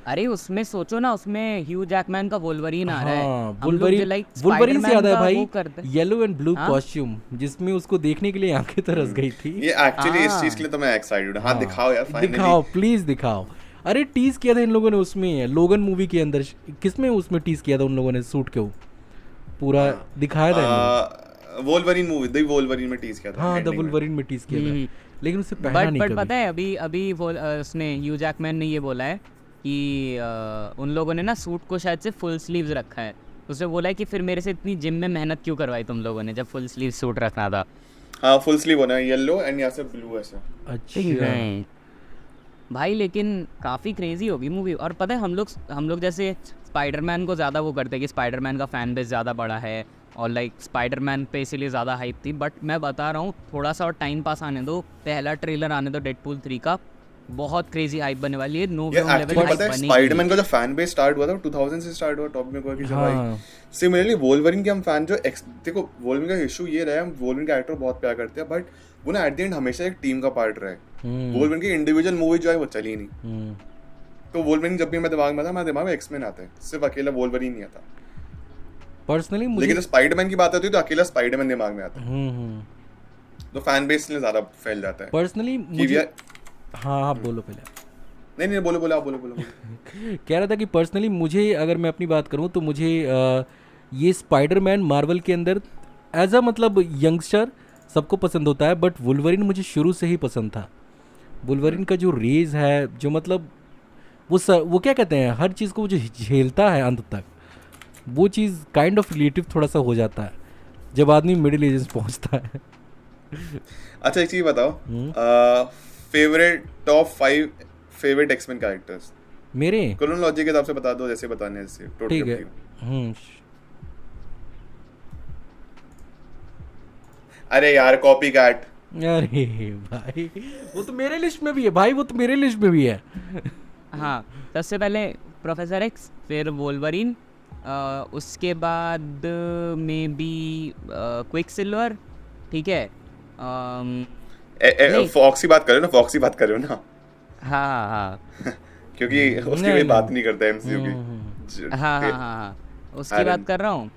अरे उसमें सोचो ना, उसमें ह्यू जैकमैन का वोल्वरीन आ रहा है। हाँ, हम लोग जो वुल्वरीन लाइक वुल्वरीन से याद है भाई, वो करते येलो एंड ब्लू हाँ? कॉस्ट्यूम, जिसमें उसको देखने के लिए आंखें तरस गई थी। ये एक्चुअली इस हाँ। चीज के लिए तो मैं एक्साइटेड हूं। हाँ दिखाओ यार फाइनली। दिखाओ प्लीज दिखाओ। अरे टीज किया था इन लोगों ने उसमें, लोगन मूवी के अंदर, किसमें उसमें टीज किया था उन लोगों ने सूट के, वो पूरा दिखाया था इन लोगों वोल्वरीन मूवी द वोल्वरीन में टीज किया ने। था हाँ, द ending में। वुल्वरीन में टीज किया था, लेकिन उससे पहना नहीं बट कभी। पता है अभी वो उसने ह्यू जैकमैन ने ये बोला है कि उन लोगों ने ना सूट को शायद से फुल स्लीव्स रखा है। उसने बोला है कि फिर मेरे से इतनी जिम में मेहनत क्यों करवाई तुम लोगों ने, जब फुल स्लीव सूट रखना था। हाँ फुल स्लीव होना है, येलो एंड यहाँ से ब्लू ऐसा। अच्छा, भाई लेकिन काफ़ी क्रेजी होगी मूवी। और पता है हम लोग जैसे स्पाइडरमैन को ज़्यादा वो करते हैं कि स्पाइडरमैन का फैन बेस ज़्यादा बड़ा है और लाइक स्पाइडरमैन पे इसीलिए ज़्यादा हाइप थी। बट मैं बता रहा हूँ, थोड़ा सा और टाइम पास आने दो, पहला ट्रेलर आने दो डेडपूल 3 का, बहुत क्रेजी हाइप बनने वाली है। नो ये लेवल एक्चुअली हाइप पता है बनेगी। स्पाइडरमैन का जो फैन बेस स्टार्ट हुआ था वो 2000 से स्टार्ट हुआ, टॉप में कोई की हाँ। भाई। सिमिलरली वोल्वरिन के हम फैन जो देखो वोल्वरिन का इशू ये रहा है, हम वोल्वरिन का एक्टर बहुत प्यार करते हैं, बट वो ना एट द एंड हमेशा एक टीम का पार्ट रहा है। वोल्वरिन की इंडिविजुअल मूवी जो है वो चली नहीं। तो वोल्वरिन जब भी मेरे दिमाग में था, मेरे दिमाग में एक्समैन आता है, सिर्फ अकेला वोल्वरिन नहीं आता। पर्सनली मुझे, लेकिन जब स्पाइडरमैन की बात आती है तो अकेला स्पाइडरमैन दिमाग में आता है, तो फैन बेस में ज्यादा फैल जाता है। पर्सनली कि मुझे, यार- हाँ हाँ बोलो पहले। नहीं बोलो बोलो आप बोलो। कह रहा था कि पर्सनली मुझे, अगर मैं अपनी बात करूँ तो मुझे ये स्पाइडरमैन मार्वल के अंदर एज अ मतलब यंगस्टर सबको पसंद होता है, बट वुल्वरिन मुझे शुरू से ही पसंद था। वुल्वरिन का जो रेज है, जो मतलब वो क्या कहते हैं, हर चीज़ को वो जो झेलता है अंत तक, वो चीज़ काइंड ऑफ रिलेटिव थोड़ा सा हो जाता है जब आदमी मिडिल एजेस पहुंचता है। अच्छा एक चीज बताओ, favourite top 5 favourite X Men characters मेरे क्रोनोलॉजी के हिसाब से बता दो, जैसे बताने हैं, जैसे टोटल ठीक है। अरे यार कॉपी कैट। अरे भाई वो तो मेरे लिस्ट में भी है भाई, वो तो मेरे लिस्ट में भी है। हाँ, सबसे पहले प्रोफेसर एक्स, फिर वोल्वरिन, उसके बाद में भी क्विक सिल्वर, ठीक है। नहीं। फॉक्सी बात कर रहे हो ना, फॉक्सी बात कर रहे हो ना, हाँ हाँ क्योंकि उसकी कोई बात नहीं करता एमसीयू की। हाँ उसकी Iron- बात कर रहा हूँ।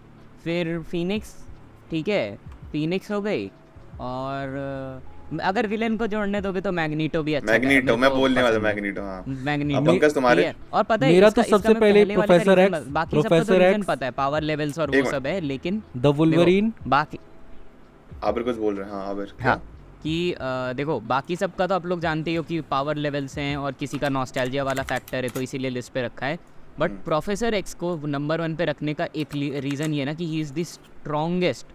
फिर फिनिक्स, ठीक है, फिनिक्स हो गई। और अगर विलेन को जोड़ने दोगे तो मैग्नीटो भी अच्छा है। मैग्नीटो, मेरे मैं को बोलने वाला पसंद है। मैग्नीटो। हाँ मैग्नीटो, अब पंकज तुम्हारे? ठीक है। और पता है मेरा इसका- तो सबसे इसका मैं पहले पहले वाले का प्रोफेसर reason एक्स, बाकी सबका तो प्रोफेसर रीजन एक्स, पता है, पावर लेवल्स और एक वो सब है, लेकिन द वुल्वरिन। देखो, बाकी आबिर कुछ बोल रहे हैं। हाँ आबिर क्या? हाँ कि देखो बाकी सबका तो आप लोग जानते ही हो कि पावर लेवल्स हैं और किसी का नॉस्टैल्जिया वाला फैक्टर है, तो इसीलिए लिस्ट पे रखा है। बट प्रोफेसर एक्स को नंबर 1 पे रखने का एक रीज़न ये ना कि he is the strongest,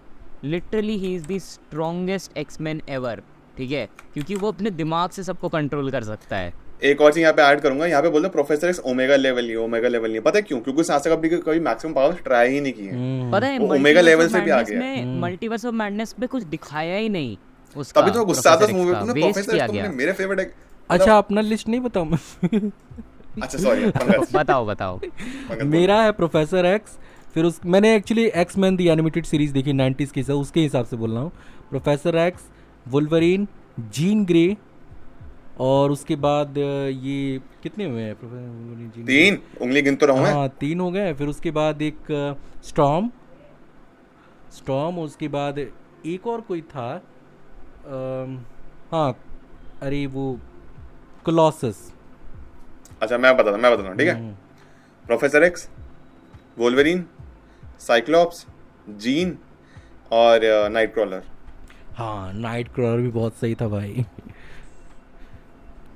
literally he is the strongest X Men ever, ठीक है, क्योंकि वो अपने दिमाग से सबको कंट्रोल कर सकता है। एक और चीज यहाँ पे ऐड करूंगा, यहाँ पे बोल दो प्रोफेसर एक्स ओमेगा लेवल नहीं, ओमेगा लेवल नहीं। पता है क्यों? क्योंकि उसने आज तक कभी मैक्सिमम पावर ट्राई ही नहीं की है। पता है वो ओमेगा लेवल से भी आ गया। में मल्टीवर्स ऑफ मैडनेस में कुछ दिखाया ही नहीं उसका। तभी तो गुस्सा आता है मूवी में, वेस्ट प्रोफेसर किया एक्स गया। तुमने मेरे फेवरेट। अच्छा अपना लिस्ट नहीं बताऊँ मैं? अच्छा सॉरी पंकज। बताओ मेरा है प्रोफेसर एक्स, फिर उस मैंने एक्चुअली एक्स मैन दी एनिमेटेड सीरीज देखी 90s की, उसके हिसाब से बोल रहा हूँ। Professor x, Wolverine, Jean Grey, और उसके बाद ये कितने हुए हैं प्रोफेसर वुल्वरीन, जीन ग्रे? 3 उंगली गिन तो रहा हूं मैं। हाँ 3 हो गए। फिर उसके बाद एक स्टॉर्म, उसके बाद एक और कोई था, हाँ अरे वो कोलोसस। अच्छा मैं बताता हूँ ठीक है। Professor x, Wolverine, Cyclops, gene और नाइट क्रॉलर। हाँ नाइट क्रॉलर भी बहुत सही था भाई।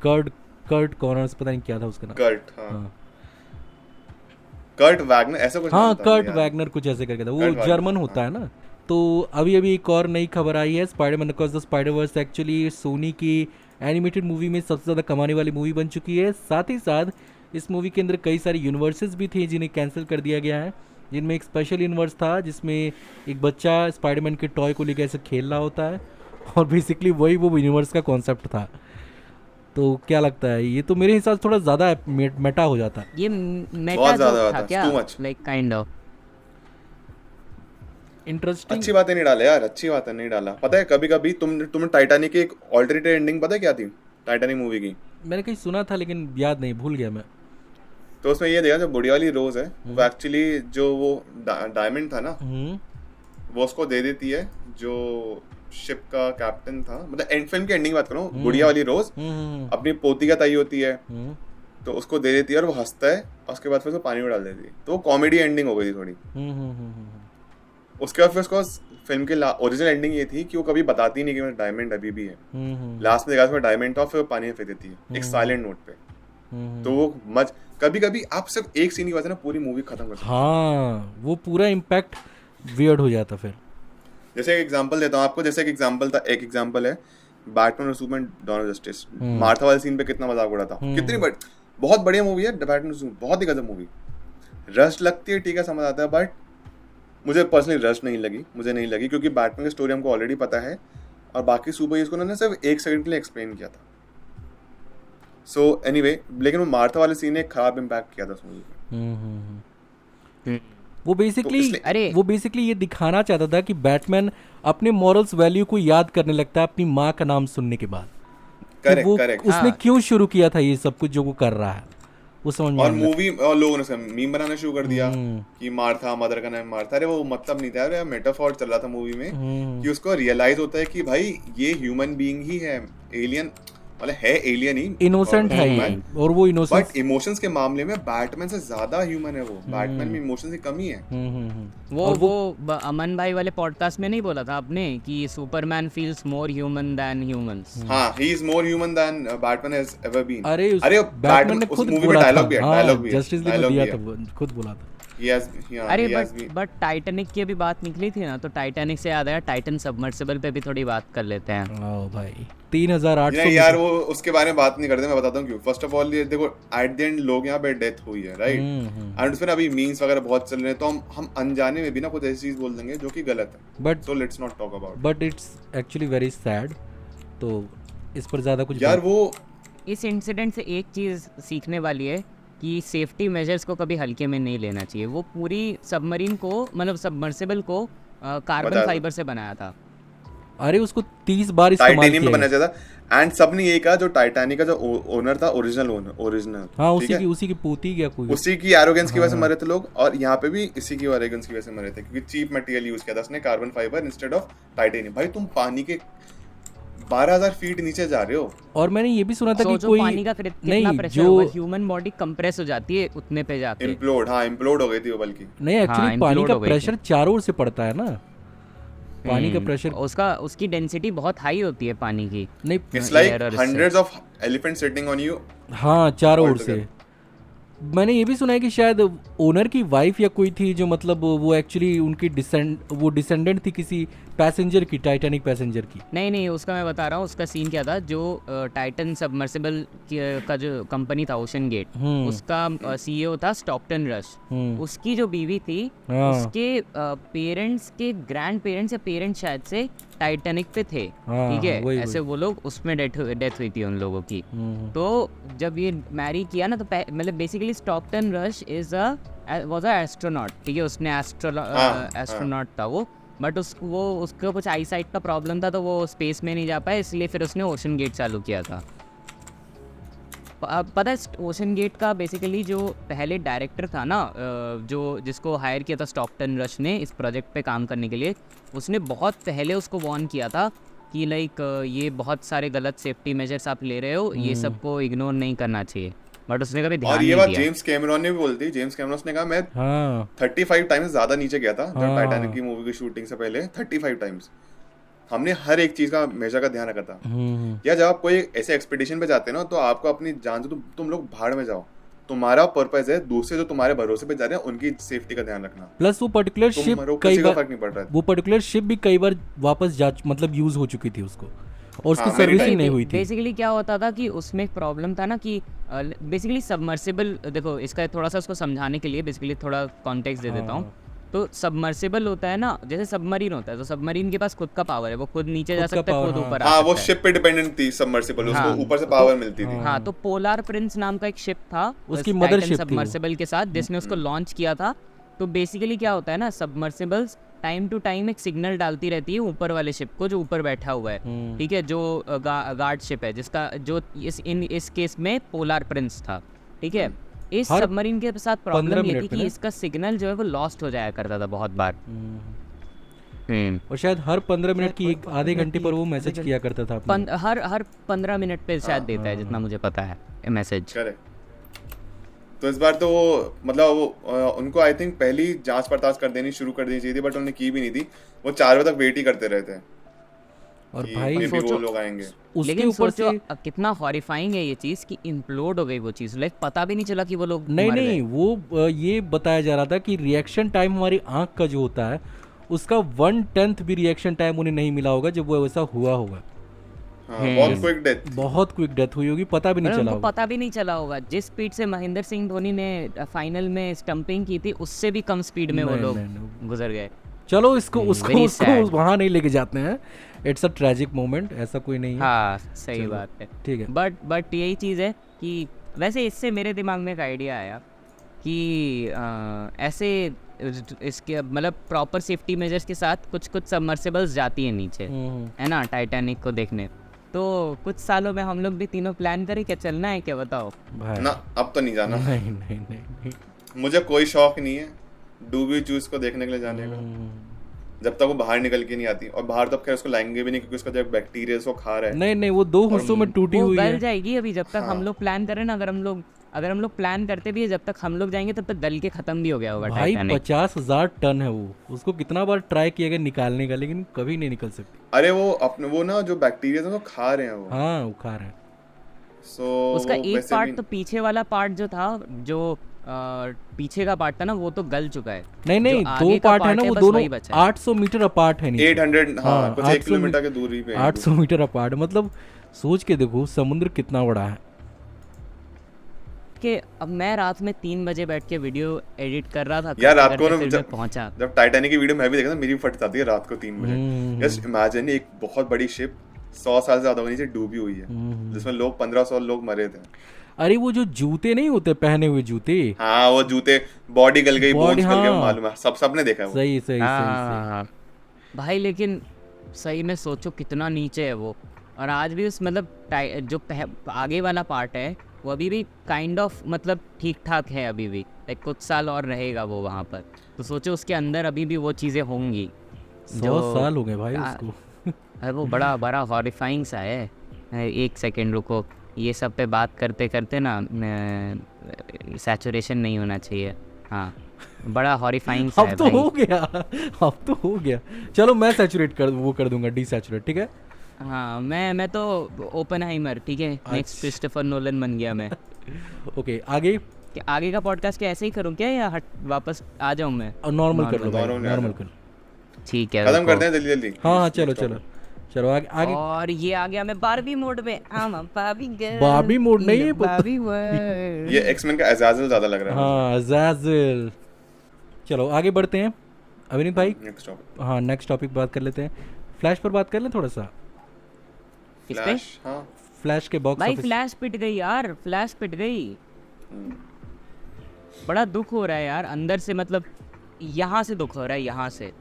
कर्ट कॉर्नर्स, पता नहीं क्या था उसका नाम। कर्ट, हाँ कर्ट वैगनर ऐसा कुछ हाँ नाम था कर्ट यार। वैगनर कुछ ऐसे करके था, वो कर्ट वैगनर, जर्मन होता है ना। तो अभी एक और नई खबर आई है, Spiderman across the Spider Verse actually Sony की एनिमेटेड मूवी में सबसे ज़्यादा कमाने वाली मूवी बन चुकी है। साथ ही साथ इस मूवी के अंदर कई सारी यूनिवर्सेस भी थी जिन्हें कैंसिल कर दिया गया है, जिनमें एक स्पेशल यूनिवर्स था जिसमें एक बच्चा स्पाइडरमैन के टॉय को लेकर ऐसे खेल रहा होता है, और बेसिकली वही वो यूनिवर्स का कॉन्सेप्ट था। तो क्या लगता है, ये तो मेरे हिसाब से थोड़ा ज़्यादा मेटा हो जाता है। ये मेटा बहुत जो ज्यादा था था, क्या, too much। Like kind of. Interesting. अच्छी बातें नहीं डाले यार, अच्छी बातें नहीं डाला। पता है कभी कभी तुम्हें टाइटैनिक की एक ऑल्टरनेटिव एंडिंग पता है क्या थी टाइटैनिक मूवी की? मैंने कहीं सुना था लेकिन याद नहीं, भूल गया मैं। तो उसमें ये देखा, जो बुढ़ी वाली रोज है वो एक्चुअली जो वो डायमंड था ना, वो उसको दे देती है जो शिप का कैप्टन था। मतलब एंड फिल्म की एंडिंग की बात कर रहा हूँ, बुढ़िया वाली रोज अपनी पोती का ताई होती है, तो उसको दे देती है और वो हंसता है और उसके बाद फिर उसको पानी में डाल देती है। तो वो कॉमेडी एंडिंग हो गई थी थोड़ी। उसके बाद फिर उसको फिल्म की ओरिजिनल एंडिंग ये थी कि वो कभी बताती नहीं कि मेरा डायमंड अभी भी है। लास्ट में देखा उसमें डायमंड था, फिर वो पानी में फेंक देती है एक साइलेंट नोट पे। तो वो कभी कभी आप सिर्फ एक सीन की वजह से ना पूरी मूवी खत्म कर सकते हो। हाँ, वो पूरा इम्पैक्ट वियर्ड हो जाता फिर। जैसे एक एग्जांपल देता हूँ आपको, जैसे एक एग्जांपल है बैटमैन और Superman Dawn of Justice. Martha वाले सीन पे कितना मजाक उड़ा था, कितनी बहुत बढ़िया मूवी है बैटमैन और सुपरमैन, बहुत ही गजब मूवी। रश लगती है, ठीक है, समझ आता है, बट मुझे पर्सनली रश नहीं लगी क्योंकि बैटमैन की स्टोरी हमको ऑलरेडी पता है और बाकी सुपर हीरोज को उन्होंने सिर्फ एक सेकंड के लिए एक्सप्लेन किया था। सो एनीवे, लेकिन वो मार्था वाले सीन ने एक खराब इम्पैक्ट किया था उस मूवी पे। वो बेसिकली ये दिखाना चाहता था कि बैटमैन अपने मॉरल्स वैल्यू को याद करने लगता है अपनी माँ का नाम सुनने के बाद। करेक्ट। उसने क्यों शुरू किया था ये सब कुछ जो वो कर रहा है, वो समझ में। और मूवी और लोगों ने उसका मीम बनाना शुरू कर दिया कि मार्था, मदर का नाम मार्था। अरे वो मतलब नहीं था यार, मेटाफोर चल रहा था मूवी में कि उसको रियलाइज होता है कि भाई ये ह्यूमन बीइंग ही है, एलियन मतलब है, एलियन ही, इनोसेंट है ये, और वो इनोसेंट, बट इमोशंस के मामले में बैटमैन से ज्यादा ह्यूमन है वो। बैटमैन में इमोशंस की कमी है। वो अमन भाई वाले पॉडकास्ट में नहीं बोला था आपने कि Superman feels more human than humans? हाँ, he is more human than Batman has ever been. अरे बैटमैन ने खुद मूवी में डायलॉग भी है, जस्टिस लीग में दिया था, खुद बोला था। अरे बट टाइटैनिक की अभी बात निकली थी ना, तो टाइटैनिक से याद आया, टाइटन सबमर्सिबल पे भी थोड़ी बात कर लेते हैं। ओ भाई 3800 यार वो उसके बारे में बात नहीं करते, मैं बताता हूँ क्यों। फर्स्ट ऑफ ऑल ये देखो, एट द एंड लोग यहाँ पे डेथ हुई है, राइट, एंड उसमें अभी मीम्स वगैरह बहुत चल रहे हैं, तो हम अनजाने में भी ना कुछ ऐसी चीज बोल देंगे जो कि गलत है, but so let's not talk about, but it's actually very sad. तो इस पर ज्यादा कुछ यार वो इस इंसिडेंट से एक चीज सीखने वाली है कि सेफ्टी मेजर्स को कभी हल्के में नहीं लेना चाहिए। वो पूरी सबमरीन को, मतलब सबमर्सिबल को कार्बन फाइबर से बनाया था। अरे उसको 30 बार इस्तेमाल टाइटेनियम में बनाया था, एंड सबने ये कहा जो टाइटैनिक का जो ओनर था, ओरिजिनल हाँ, उसी की पोती क्या कोई, उसी की एरोगेंस की वजह से मरे थे लोग, और यहाँ पे भी इसी की एरोगेंस की वजह से मरे थे क्योंकि चीप मटेरियल यूज किया था उसने, carbon fibre instead of titanium. भाई तुम पानी के 12,000 फीट नीचे जा रहे हो। और मैंने ये भी सुना था कि कोई पानी का कितना प्रेशर होगा, ह्यूमन बॉडी कंप्रेस हो जाती है उतने पे जाके, इम्प्लोड हो गई थी वो, बल्कि नहीं एक्चुअली पानी का प्रेशर चारों ओर से पड़ता है ना, पानी का प्रेशर, उसकी डेंसिटी बहुत हाई होती है पानी की। नहीं, it's like hundreds of elephant sitting on you. हाँ, चारों ओर से। मैंने ये भी सुना है कि शायद ओनर की वाइफ या कोई थी जो, मतलब वो एक्चुअली उनकी डिसेंडेंट थी किसी पैसेंजर की, टाइटैनिक पैसेंजर की। नहीं, उसका मैं बता रहा हूँ। उसका सीन क्या था, जो टाइटन सबमर्सिबल का जो कंपनी था ओशन गेट, उसका सीईओ था स्टॉकटन रश। उसकी जो बीवी थी, उसके पेरेंट्स के ग्रैंड पेरेंट्स या पेरेंट्स शायद से टाइटैनिक पे थे, ठीक है, ऐसे वो लोग, उसमें डेथ हुई थी उन लोगों की। तो जब ये मैरी किया ना, तो मतलब basically Stockton rush was a astronaut, ठीक है, उसने एस्ट्रोनॉट था वो, बट उसको कुछ आई साइट का प्रॉब्लम था, तो वो स्पेस में नहीं जा पाया, इसलिए फिर उसने ओशन गेट चालू किया था। पता है ओशन गेट का बेसिकली जो पहले डायरेक्टर था ना, जिसको हायर किया था स्टॉकटन रश ने इस प्रोजेक्ट पे काम करने के लिए, उसने बहुत पहले उसको वार्न किया था कि लाइक ये बहुत सारे गलत सेफ्टी मेजर्स आप ले रहे हो, ये सबको इग्नोर नहीं करना चाहिए, बट उसने कभी ध्यान नहीं दिया। और ये बात जेम्स कैमरॉन ने भी बोली थी। जेम्स कैमरॉन ने कहा मैं 35 टाइम्स ज्यादा नीचे गया था जब टाइटैनिक की मूवी की शूटिंग से पहले, 35 टाइम्स हमने हर एक चीज का मेजर का ध्यान रखा था। या जब आप कोई ऐसे एक्सपीडिशन पे जाते हैं ना, तो आपको अपनी जान से तुम लोग भाड़ में जाओ, तुम्हारा पर्पस है दूसरे जो तुम्हारे भरोसे पे जा रहे हैं उनकी सेफ्टी का ध्यान रखना। प्लस वो पर्टिकुलर शिप कई बार फर्क नहीं पड़ रहा है, वो पर्टिकुलर शिप भी कई बार वापस जा, मतलब यूज हो चुकी थी उसको, और उसकी सर्विसिंग नहीं हुई थी। बेसिकली क्या होता था कि उसमें एक प्रॉब्लम था ना कि बेसिकली सबमर्सिबल, देखो इसका थोड़ा सा उसको समझाने के लिए बेसिकली थोड़ा कॉन्टेक्स्ट दे देता हूँ। तो सबमर्सिबल होता है ना, जैसे सबमरीन होता है, तो सबमरीन के पास खुद का पावर है, वो खुद नीचे जा सकता है, खुद ऊपर आ हाँ वो सकता है। शिप पे डिपेंडेंट थी सबमर्सिबल, उसको हाँ, ऊपर से पावर मिलती थी। हाँ, तो पोलार प्रिंस नाम का एक शिप था उसकी उस mothership टाइटन थी वो। सबमर्सिबल के साथ, जिसने उसको लॉन्च किया था। तो बेसिकली क्या होता है ना, सबमर्सिबल्स टाइम टू टाइम एक सिग्नल डालती रहती है ऊपर वाले शिप को, जो ऊपर बैठा हुआ है, ठीक है, जो गार्ड शिप है, जिसका जो इस केस में पोलार प्रिंस था, ठीक है। इस हर सबमरीन के साथ 15 प्रॉब्लम ये मिनट थी पे कि ना? इसका सिग्नल जो है वो लॉस्ट हो जाया करता था बहुत बार। और शायद हर 15 मिनट की एक आधे घंटे पर वो मैसेज किया करता था अपने। हर 15 मिनट पे शायद देता है, जितना मुझे पता है, मैसेज। करेक्ट। तो इस बार तो वो मतलब वो उनको आई थिंक पहली जांच पड़ताल कर देनी शुरू कर देनी चाहिए थी, बट उन्होंने की भी नहीं थी। वो 4 बजे तक वेट ही करते रहे थे और कि भाई maybe वो सोचो- लोग आएंगे। उसके लेकिन ऊपर सोचो से कितना हॉरिफाइंग है ये चीज कि इम्प्लोड हो गई वो चीज, लाइक पता भी नहीं चला कि वो लोग नहीं मर नहीं गए। वो ये बताया जा रहा था कि रिएक्शन टाइम हमारी आंख का जो होता है उसका 1/10 भी रिएक्शन टाइम उन्हें नहीं मिला होगा जब वो वैसा हुआ होगा। हाँ बहुत क्विक डेथ। बहुत क्विक डेथ हुई होगी, पता भी नहीं अरे चला उनको होगा। पता भी नहीं चला होगा। जिस स्पीड से महेंद्र सिंह धोनी ने फाइनल में स्टंपिंग की थी, उससे भी कम स्पीड में वो नहीं, लोग नहीं। गुजर गए। चलो इसको उसको very उसको sad. वहाँ नहीं लेके जाते हैं। इट्स अ ट्रेजिक मोमेंट, ऐसा कोई नहीं है। हाँ, सही चलो, बात है। ठीक है। बट यही चीज़ है कि वैसे इससे मेरे दिमाग में एक आइडिया आया कि ऐसे इसके मतलब प्रॉपर सेफ्टी मेजर्स के साथ कुछ कुछ सबमर्सिबल्स जाती हैं नीचे, है ना, टाइटैनिक को देखने। तो कुछ सालों में हम लोग भी तीनों प्लान करें, क्या चलना है क्या, बताओ? भाई ना अब तो नहीं जाना। नहीं नहीं नहीं नहीं। मुझे कोई शौक नहीं है डूबी जूस को देखने के लिए जाने का, जब तक वो बाहर निकल के नहीं आती। और बाहर तो खैर उसको लाएंगे भी नहीं, क्योंकि उसका जो बैक्टीरिया उसको खा रहा है। नहीं नहीं, वो 2 हिस्सों में टूटी वो हुई गल है। जाएगी अभी, जब तक हम लोग प्लान करें ना। अगर हम लोग प्लान करते भी है, जब तक हम लोग जाएंगे तब तक गल के खत्म भी हो गया होगा भाई टाइटैनिक। 50,000 टन है वो, उसको कितना बार ट्राई किया गया निकालने का, लेकिन कभी नहीं निकल सकती। अरे वो अपने वो ना जो बैक्टीरिया था वो खा रहे हैं वो। हाँ वो खा रहे हैं। सो उसका वो एक वैसे पार्ट भी तो पीछे वाला पार्ट जो था, जो पीछे का पार्ट था ना, वो तो गल चुका है। नहीं नहीं, जो 2 आगे का पार्ट है ना, वो बस दोनों वही बचा है। 800 मीटर अपार्ट है नीचे। 800 हाँ कुछ 1 800 किलोमीटर की दूरी पे है। 800 मीटर अपार्ट, मतलब सोच के देखो समुद्र कितना बड़ा है। कि अब मैं रात में 3 बजे बैठ के वीडियो एडिट कर रहा था, यार करते रात को करते ना फिर मैं पहुंचा। जब टाइटैनिक की वीडियो मैं भी देखा था, मेरी भी फट जाती है रात को 3 बजे। जस्ट इमेजिन एक बहुत बड़ी शिप 100 साल से ज्यादा होने से डूबी हुई है, जिसमें लोग 1500 लोग मरे थे। अरे वो जो जूते नहीं होते पहने हुए जूते, हाँ वो जूते, बॉडी गल गई, Body, बोन्स गल गए, हाँ। मालूम है, सबने देखा है वो। सही सही सही हाँ भाई, लेकिन सही में सोचो कितना नीचे है वो। और आज भी उस मतलब जो आगे वाला पार्ट है वो अभी भी काइंड ऑफ मतलब ठीक ठाक है अभी भी, लाइक कुछ साल और रहेगा वो वहाँ पर। तो सोचो उसके अंदर अभी भी वो चीज़ें होंगी। 100 साल हो गए भाई उसको। अरे वो बड़ा बड़ा हॉरिफाइंग सा है। एक सेकेंड रुको, ये सब पे बात करते करते ना सैचुरेशन नहीं होना चाहिए। हाँ, बड़ा हॉरिफाइंग सा है अब तो भाई। हो गया, अब तो हो गया। चलो मैं सैचुरेट कर दूंगा, डीसैचुरेट, ठीक है। हाँ, मैं तो ओपनहाइमर, ठीक है, नेक्स्ट क्रिस्टोफर नोलन बन गया मैं। ओके आगे कि आगे का पॉडकास्ट क्या ऐसे ही करूँ क्या, या वापस आ जाऊँ मैं? नॉर्मल कर लो भाई, Normal में आ नॉर्मल जाओ। कर लो। ठीक है, खत्म रुको। करते हैं जल्दी जल्दी। हाँ हाँ चलो चलो चलो आगे आगे। और ये आ गया मैं बारबी मोड में। बारबी मोड नहीं है, बारबी वर्ल्ड। ये एक्स-मैन का अज़ाज़ल ज्यादा लग रहा है। हाँ ज़ाज़िल। चलो आगे बढ़ते हैं अभिनीत भाई। नेक्स्ट टॉपिक हाँ नेक्स्ट टॉपिक बात कर लेते हैं। फ्लैश पर बात कर लें थोड़ा सा। किस पे? फ्लैश। हाँ फ्लैश के बॉक्स भाई ऑफिस। फ्लैश पिट गई यार, फ्लैश पिट गई। बड़ा दुख हो रहा है यार अंदर से, मतलब यहाँ से दुख हो रहा है, यहाँ से।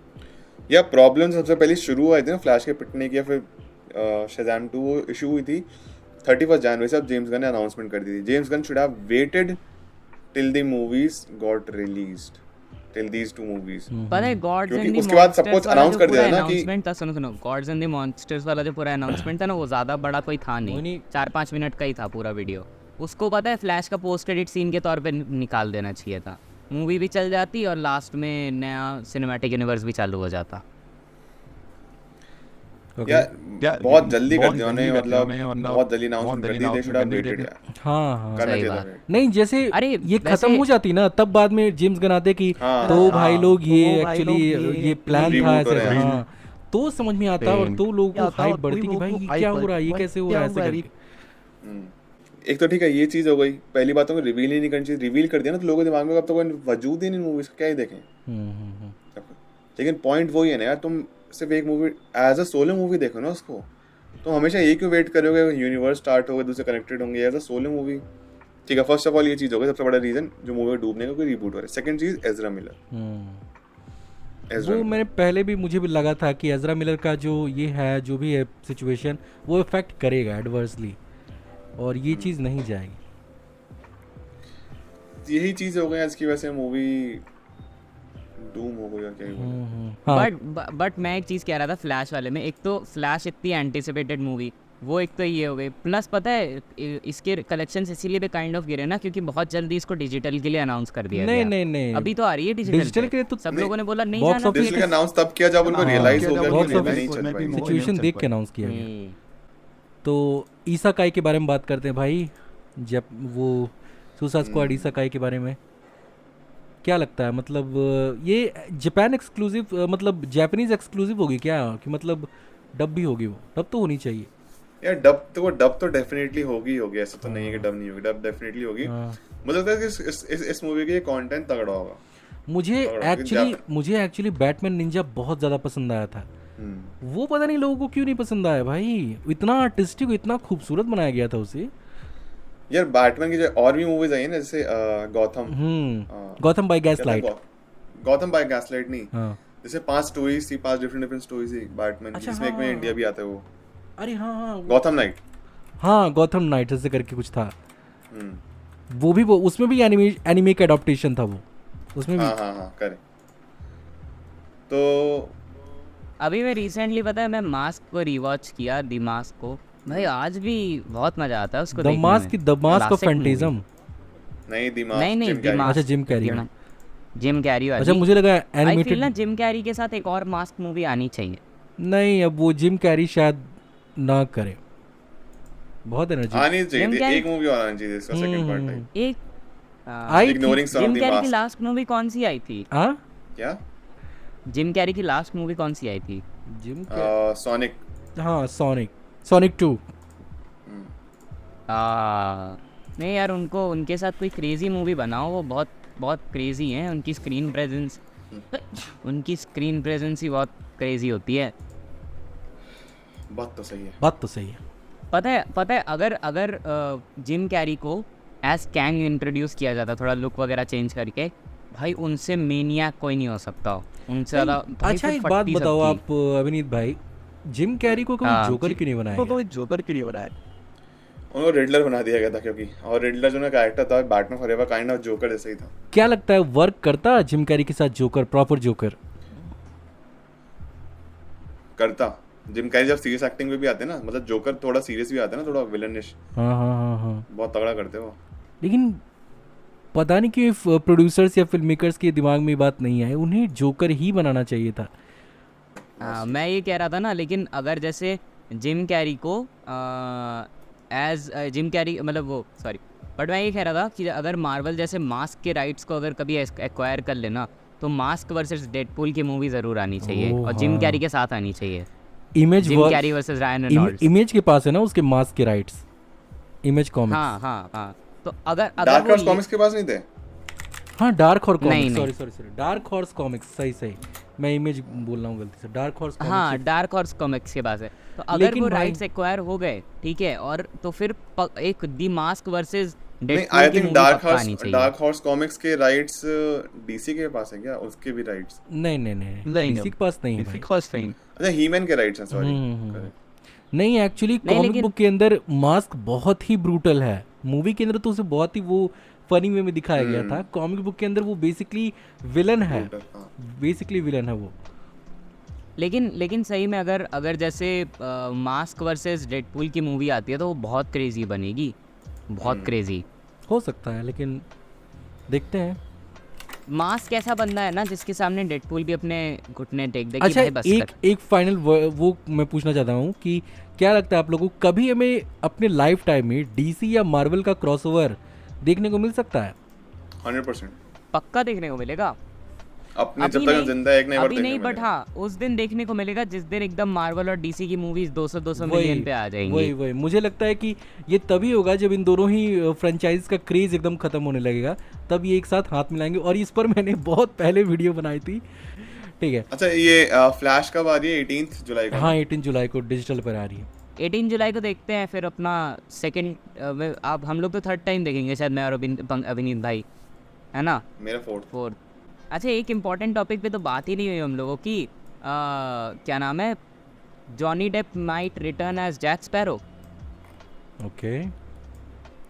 या प्रॉब्लम सबसे पहले शुरू हुई थी ना फ्लैश के पिटने की, या फिर शज़ाम 2 वो इशू हुई थी 31 जनवरी से। अब जेम्स गन ने अनाउंसमेंट कर दी थी। James Gunn should have waited till the movies got released, till these 2 movies. पता है गॉड्स क्योंकि एंड द उसके बाद सब कुछ announce कर दिया था ना कि- अनाउंसमेंट था, सुनो गॉड्स एंड द मॉन्स्टर्स वाला जो पूरा अनाउंसमेंट था ना, वो ज्यादा बड़ा कोई था नहीं, 4-5 मिनट का ही था पूरा वीडियो। उसको पता है फ्लैश का पोस्ट क्रेडिट सीन के तौर पे निकाल देना चाहिए था। मूवी भी चल जाती और लास्ट में नया सिनेमैटिक यूनिवर्स भी चालू हो जाता। या बहुत जल्दी कर दिया उन्होंने, मतलब बहुत जल्दी अनाउंसमेंट कर दी। दे शुड हैव वेटेड यार, हाँ हाँ करना सही चाहिए बात। था। नहीं जैसे अरे, ये वैसे- खत्म हो जाती ना, तब बाद में जेम्स गन आते कि हाँ, तो भाई हाँ, लोग ये तो भाई एक्चुअली लोग ये प्लान था reboot हो ऐसे, रहा है। हाँ तो समझ में आता और तो लोगों को हाइप बढ़ती कि भाई ये क्या हो रहा है, ये कैसे हो रहा है ऐसे करके। एक तो ठीक है ये चीज हो गई, पहली बातों को रिवील ही नहीं करनी चाहिए। रिवील कर दिया ना तो लोगों के दिमाग में अब तो कोई वजूद ही नहीं मूवीज का, क्या ही देखें। लेकिन पॉइंट वही है ना यार, तुम सिर्फ एक movie as a solo movie देखो ना उसको, तो हमेशा ये क्यों वेट करोगे यूनिवर्स स्टार्ट होगा दूसरे कनेक्टेड होंगे एज अ सोलो मूवी। ठीक है, फर्स्ट ऑफ ऑल ये चीज़ हो गई सबसे बड़ा रीज़न जो मूवी डूबने का, कोई रिबूट हो रहा है। सेकंड चीज़ एजरा मिलर। वो मैंने पहले भी मुझे भी लगा था कि एजरा मिलर का जो ये है जो भी है सिचुएशन वो इफेक्ट करेगा एडवर्सली, और ये चीज़ नहीं जाएगी। यही चीज़ हो गई आज की, वैसे मूवी डूम हो गई और क्या ही बोलूं। बट मैं एक चीज़ कह रहा था फ्लैश वाले में, एक तो फ्लैश इतनी एंटिसिपेटेड मूवी, वो एक तो ये हो गई, प्लस पता है इसके कलेक्शंस इसीलिए भी काइंड ऑफ गिरे ना क्योंकि बहुत जल्दी इसको डिजिटल के लिए अनाउंस कर दिया नहीं गया। नहीं नहीं, अभी तो आ रही है डिजिटल के लिए तो सब लोगों ने बोला नहीं बॉक्स जाना ऑफिस डिजिटल अनाउंस तब किया जब उनको रियलाइज हो गया बॉक्स कि ऑफिस नहीं चल पाएगी। सिचुएशन देख के अनाउंस किया गया। तो ईसाकाई के बारे में बात करते हैं भाई, जब वो सुसाइड स्क्वाड ईसाकाई के बारे में क्या लगता है? मतलब ये जापान एक्सक्लूसिव, मतलब जापानीज एक्सक्लूसिव होगी क्या, कि मतलब डब भी होगी? वो डब तो होनी चाहिए यार, डब तो डेफिनेटली होगी, ऐसा तो नहीं है कि डब नहीं होगी, डब डेफिनेटली होगी। मुझे लगता है कि इस मूवी का कंटेंट तगड़ा होगा। मुझे एक्चुअली बैटमैन निंजा बहुत ज़्यादा पसंद आया था। वो पता नहीं लोगों को क्यों नहीं पसंद आया भाई, इतना आर्टिस्टिक, इतना खूबसूरत बनाया गया था उसे। यार बैटमैन की जो और भी मूवीज आई है ना, जैसे Gotham by Gaslight, Gotham by Gaslight नहीं, जैसे 5 स्टोरीज थी, 5 डिफरेंट स्टोरीज थी बैटमैन की, जिसमें एक में इंडिया भी आता है वो। अरे हाँ गॉथम नाइट, हाँ गॉथम नाइट ऐसे करके कुछ था। वो भी वो उसमें भी एनिमे का एडॉप्टेशन था वो उसमें भी। हाँ करेक्ट। तो अभी मैं रिसेंटली पता है मैं मास्क को रिवॉच किया, द मास्क को, भाई आज भी बहुत मजा आता है उसको देखने में। द मास्क ऑफ फैंटेज्म नहीं, द मास्क, अच्छा जिम कैरी वाली। अच्छा मुझे लगा एनिमेटेड ना जिम कैरी के साथ एक और मास्क मूवी आनी चाहिए। नहीं, अब वो जिम कैरी शायद ना करे, बहुत एनर्जी आनी चाहिए, एक मूवी और आनी चाहिए इसका सेकंड पार्ट है। एक ignoring some of Jim the Carrey की मास्क। लास्ट मूवी कौन सी आई थी? हाँ क्या जिम कैरी की लास्ट मूवी कौन सी आई थी? जिम सोनिक, हाँ सोनिक 2। नहीं यार, उनके साथ कोई क्रेजी मूवी बनाओ, वो बहुत बहुत क्रेजी हैं, उनकी स्क्रीन प्रेजेंस ही बहुत क्रेजी होती है। बात तो सही है। पता है अगर जिम कैरी को एज कैंग इंट्रोड्यूस किया जाता, थोड़ा लुक वगैरह चेंज करके, भाई उनसे मेनियाक कोई नहीं हो सकता, उनसे ज़्यादा। अच्छा एक बात बताओ आप अविनीत भाई, जिम कैरी को कोई जोकर क्यों नहीं बनाया? उनको रिडलर बना दिया गया था क्योंकि, और रिडलर जो ना कैरेक्टर था Batman forever kind of joker जैसा ही था। क्या लगता है वर्क करता जिम कैरी के साथ जोकर, प्रॉपर जोकर करता? जिम कैरी जब सीरियस एक्टिंग में भी आते हैं ना, मतलब जोकर थोड़ा सीरियस भी आता है ना, थोड़ा विलनिश। हाँ बहुत तगड़ा करते हो। लेकिन पता नहीं क्यों प्रोड्यूसर्स या फिल्म मेकर्स के दिमाग में बात नहीं आई, उन्हें जोकर ही बनाना चाहिए था। मैं ये कह रहा था ना, लेकिन अगर जैसे जिम कैरी को एज जिम कैरी, मतलब वो सॉरी, बट मैं ये कह रहा था कि अगर मार्वल जैसे मास्क के राइट्स को अगर कभी एक्वायर कर लेना, तो मास्क वर्सेस डेडपूल की मूवी ज़रूर आनी चाहिए, और जिम कैरी के साथ आनी चाहिए। Jim Carrey versus Ryan Reynolds. Image के पास है ना उसके मास्क के राइट्स, इमेज कॉमिक्स। हाँ तो अगर डार्क हॉर्स कॉमिक्स के पास नहीं थे? हाँ dark horse comics, sorry dark horse comics, सही मैं इमेज बोल रहा हूँ गलती से, डार्क हॉर्स कॉमिक्स। हाँ डार्क हॉर्स कॉमिक्स के पास है, तो अगर वो राइट्स एक्वायर हो गए, ठीक है, और तो फिर एक दी मास्क वर्सेस डेडपूल आई की think movie dark horse comics के राइट्स डीसी के पास है क्या? उसके भी राइट्स? नहीं डीसी के पास नहीं है। अच्छा हीमैन के राइट्स हैं, सॉरी। नहीं एक्चुअली कॉमिक बुक के अंदर मास्क बहुत ही ब्रूटल है, मूवी के अंदर तो उसे बहुत ही वो फनी वे में दिखाया गया था, कॉमिक बुक के अंदर वो बेसिकली विलन है, वो। लेकिन सही में अगर जैसे मास्क वर्सेस डेडपूल की मूवी आती है तो वो बहुत क्रेजी बनेगी, बहुत क्रेजी हो सकता है, लेकिन देखते हैं। मास्क ऐसा बंदा है ना जिसके सामने डेडपूल भी अपने घुटने टेक दे। अच्छा एक फाइनल वो मैं पूछना चाहता हूँ कि क्या लगता है आप लोगों को, कभी हमें अपने लाइफ टाइम में डीसी या मार्वल का क्रॉसओवर देखने को मिल सकता है? 100% पक्का देखने को मिलेगा। अपने जब तक जिंदा है एक नहीं, अभी नहीं, बट हाँ उस दिन देखने को मिलेगा जिस दिन एकदम मार्वल और डीसी की मूवीज 200 मिलियन पे आ जाएंगी। वही मुझे लगता है कि ये तभी होगा जब इन दोनों ही फ्रेंचाइज का क्रेज एकदम खत्म होने लगेगा, तब ये एक साथ हाथ मिलाएंगे। और इस पर मैंने बहुत पहले वीडियो बनाई थी, ठीक है। अच्छा ये फ्लैश कब आ रही है? 18 जुलाई को? हाँ 18 जुलाई को डिजिटल पर आ रही है। 18 जुलाई को देखते हैं, फिर अपना सेकंड आप हम लोग तो थर्ड टाइम देखेंगे शायद, मैं और अभिनीत भाई, है ना? मेरा फोर्थ। अच्छा एक इम्पॉर्टेंट टॉपिक पे तो बात ही नहीं हुई हम लोगों की, क्या नाम है, Johnny Depp might return as Jack Sparrow. Okay.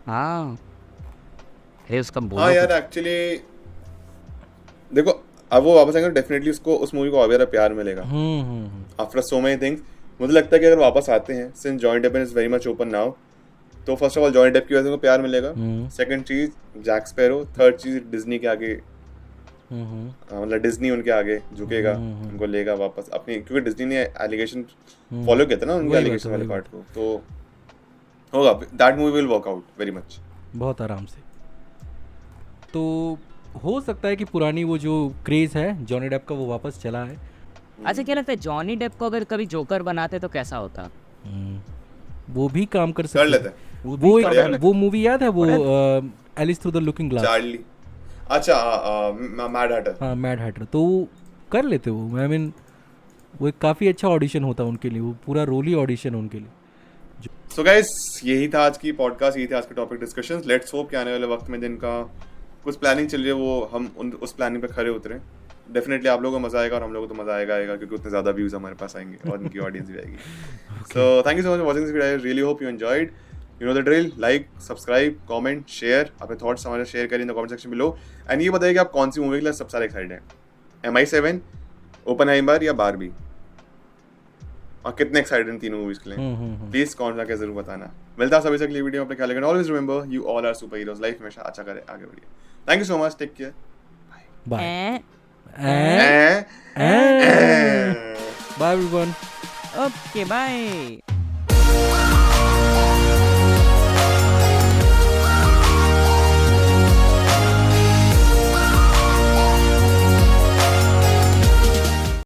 हाँ अरे उसका बोलो हाँ यार एक्चुअली देखो अब वो वापस आएंगे डेफिनेटली उसको उस मूवी को और ज़्यादा प्यार मिलेगा आफ्टर सो मेनी थिंग्स। मुझे लगता है कि अगर वापस आते हैं since Johnny Depp is very much open now, तो first of all Johnny Depp की वजह से उनको प्यार मिलेगा, सेकंड चीज जैक स्पैरो, थर्ड चीज डिज्नी के आगे, मतलब डिज्नी उनके आगे झुकेगा, उनको लेगा वापस अपनी, क्योंकि डिज्नी ने एलिगेशन फॉलो किया था ना उनके एलिगेशन वाले पार्ट को, तो होगा that movie will work out very much, बहुत आराम से। तो हो सकता है कि पुरानी वो जो क्रेज है जॉनी डेप का वो वापस चला है। अच्छा क्या लगता है जॉनी डेप को अगर कभी जोकर बनाते तो कैसा होता? वो भी काम कर कर सकते लेते हैं। वो मूवी याद है वो Alice through the looking glass, Charlie, अच्छा मैड हैटर, हाँ मैड हैटर, तो कर लेते वो। आई मीन वो एक काफ़ी अच्छा ऑडिशन होता उनके लिए, वो पूरा रोल ही ऑडिशन उनके लिए। सो गाइस यही था आज की पॉडकास्ट, यही था आज के टॉपिक डिस्कशंस। लेट्स होप कि आने वाले वक्त में जिनका कुछ प्लानिंग चल रही है वो हम उस प्लानिंग पे खरे उतरें। डेफिनेटली आप लोगों को मजा आएगा और हम लोगों को तो मजा आएगा क्योंकि उतने ज़्यादा व्यूज़ हमारे पास आएंगे और इनकी ऑडियंस भी आएगी। So thank you so much for watching this video, I really hope you enjoyed. You know the drill, like subscribe comment share, अपने थॉट्स हमारे शेयर करिए in the comment section below. And ये बताइए कि आप कौन सी मूवी के लिए सबसे ज़्यादा एक्साइटेड हैं, MI7, ओपनहाइमर या बारबी, और कितने एक्साइटेड इन तीनों मूवीज के लिए? प्लीज कमेंट करके जरूर बताना। मिलता है सभी से अगली वीडियो में, अपने ख्याल रखना। Always remember you all are super heroes, life हमेशा अच्छा करे, आगे बढ़िए। Thank you so much, take care, bye Eh? Bye everyone. Okay bye.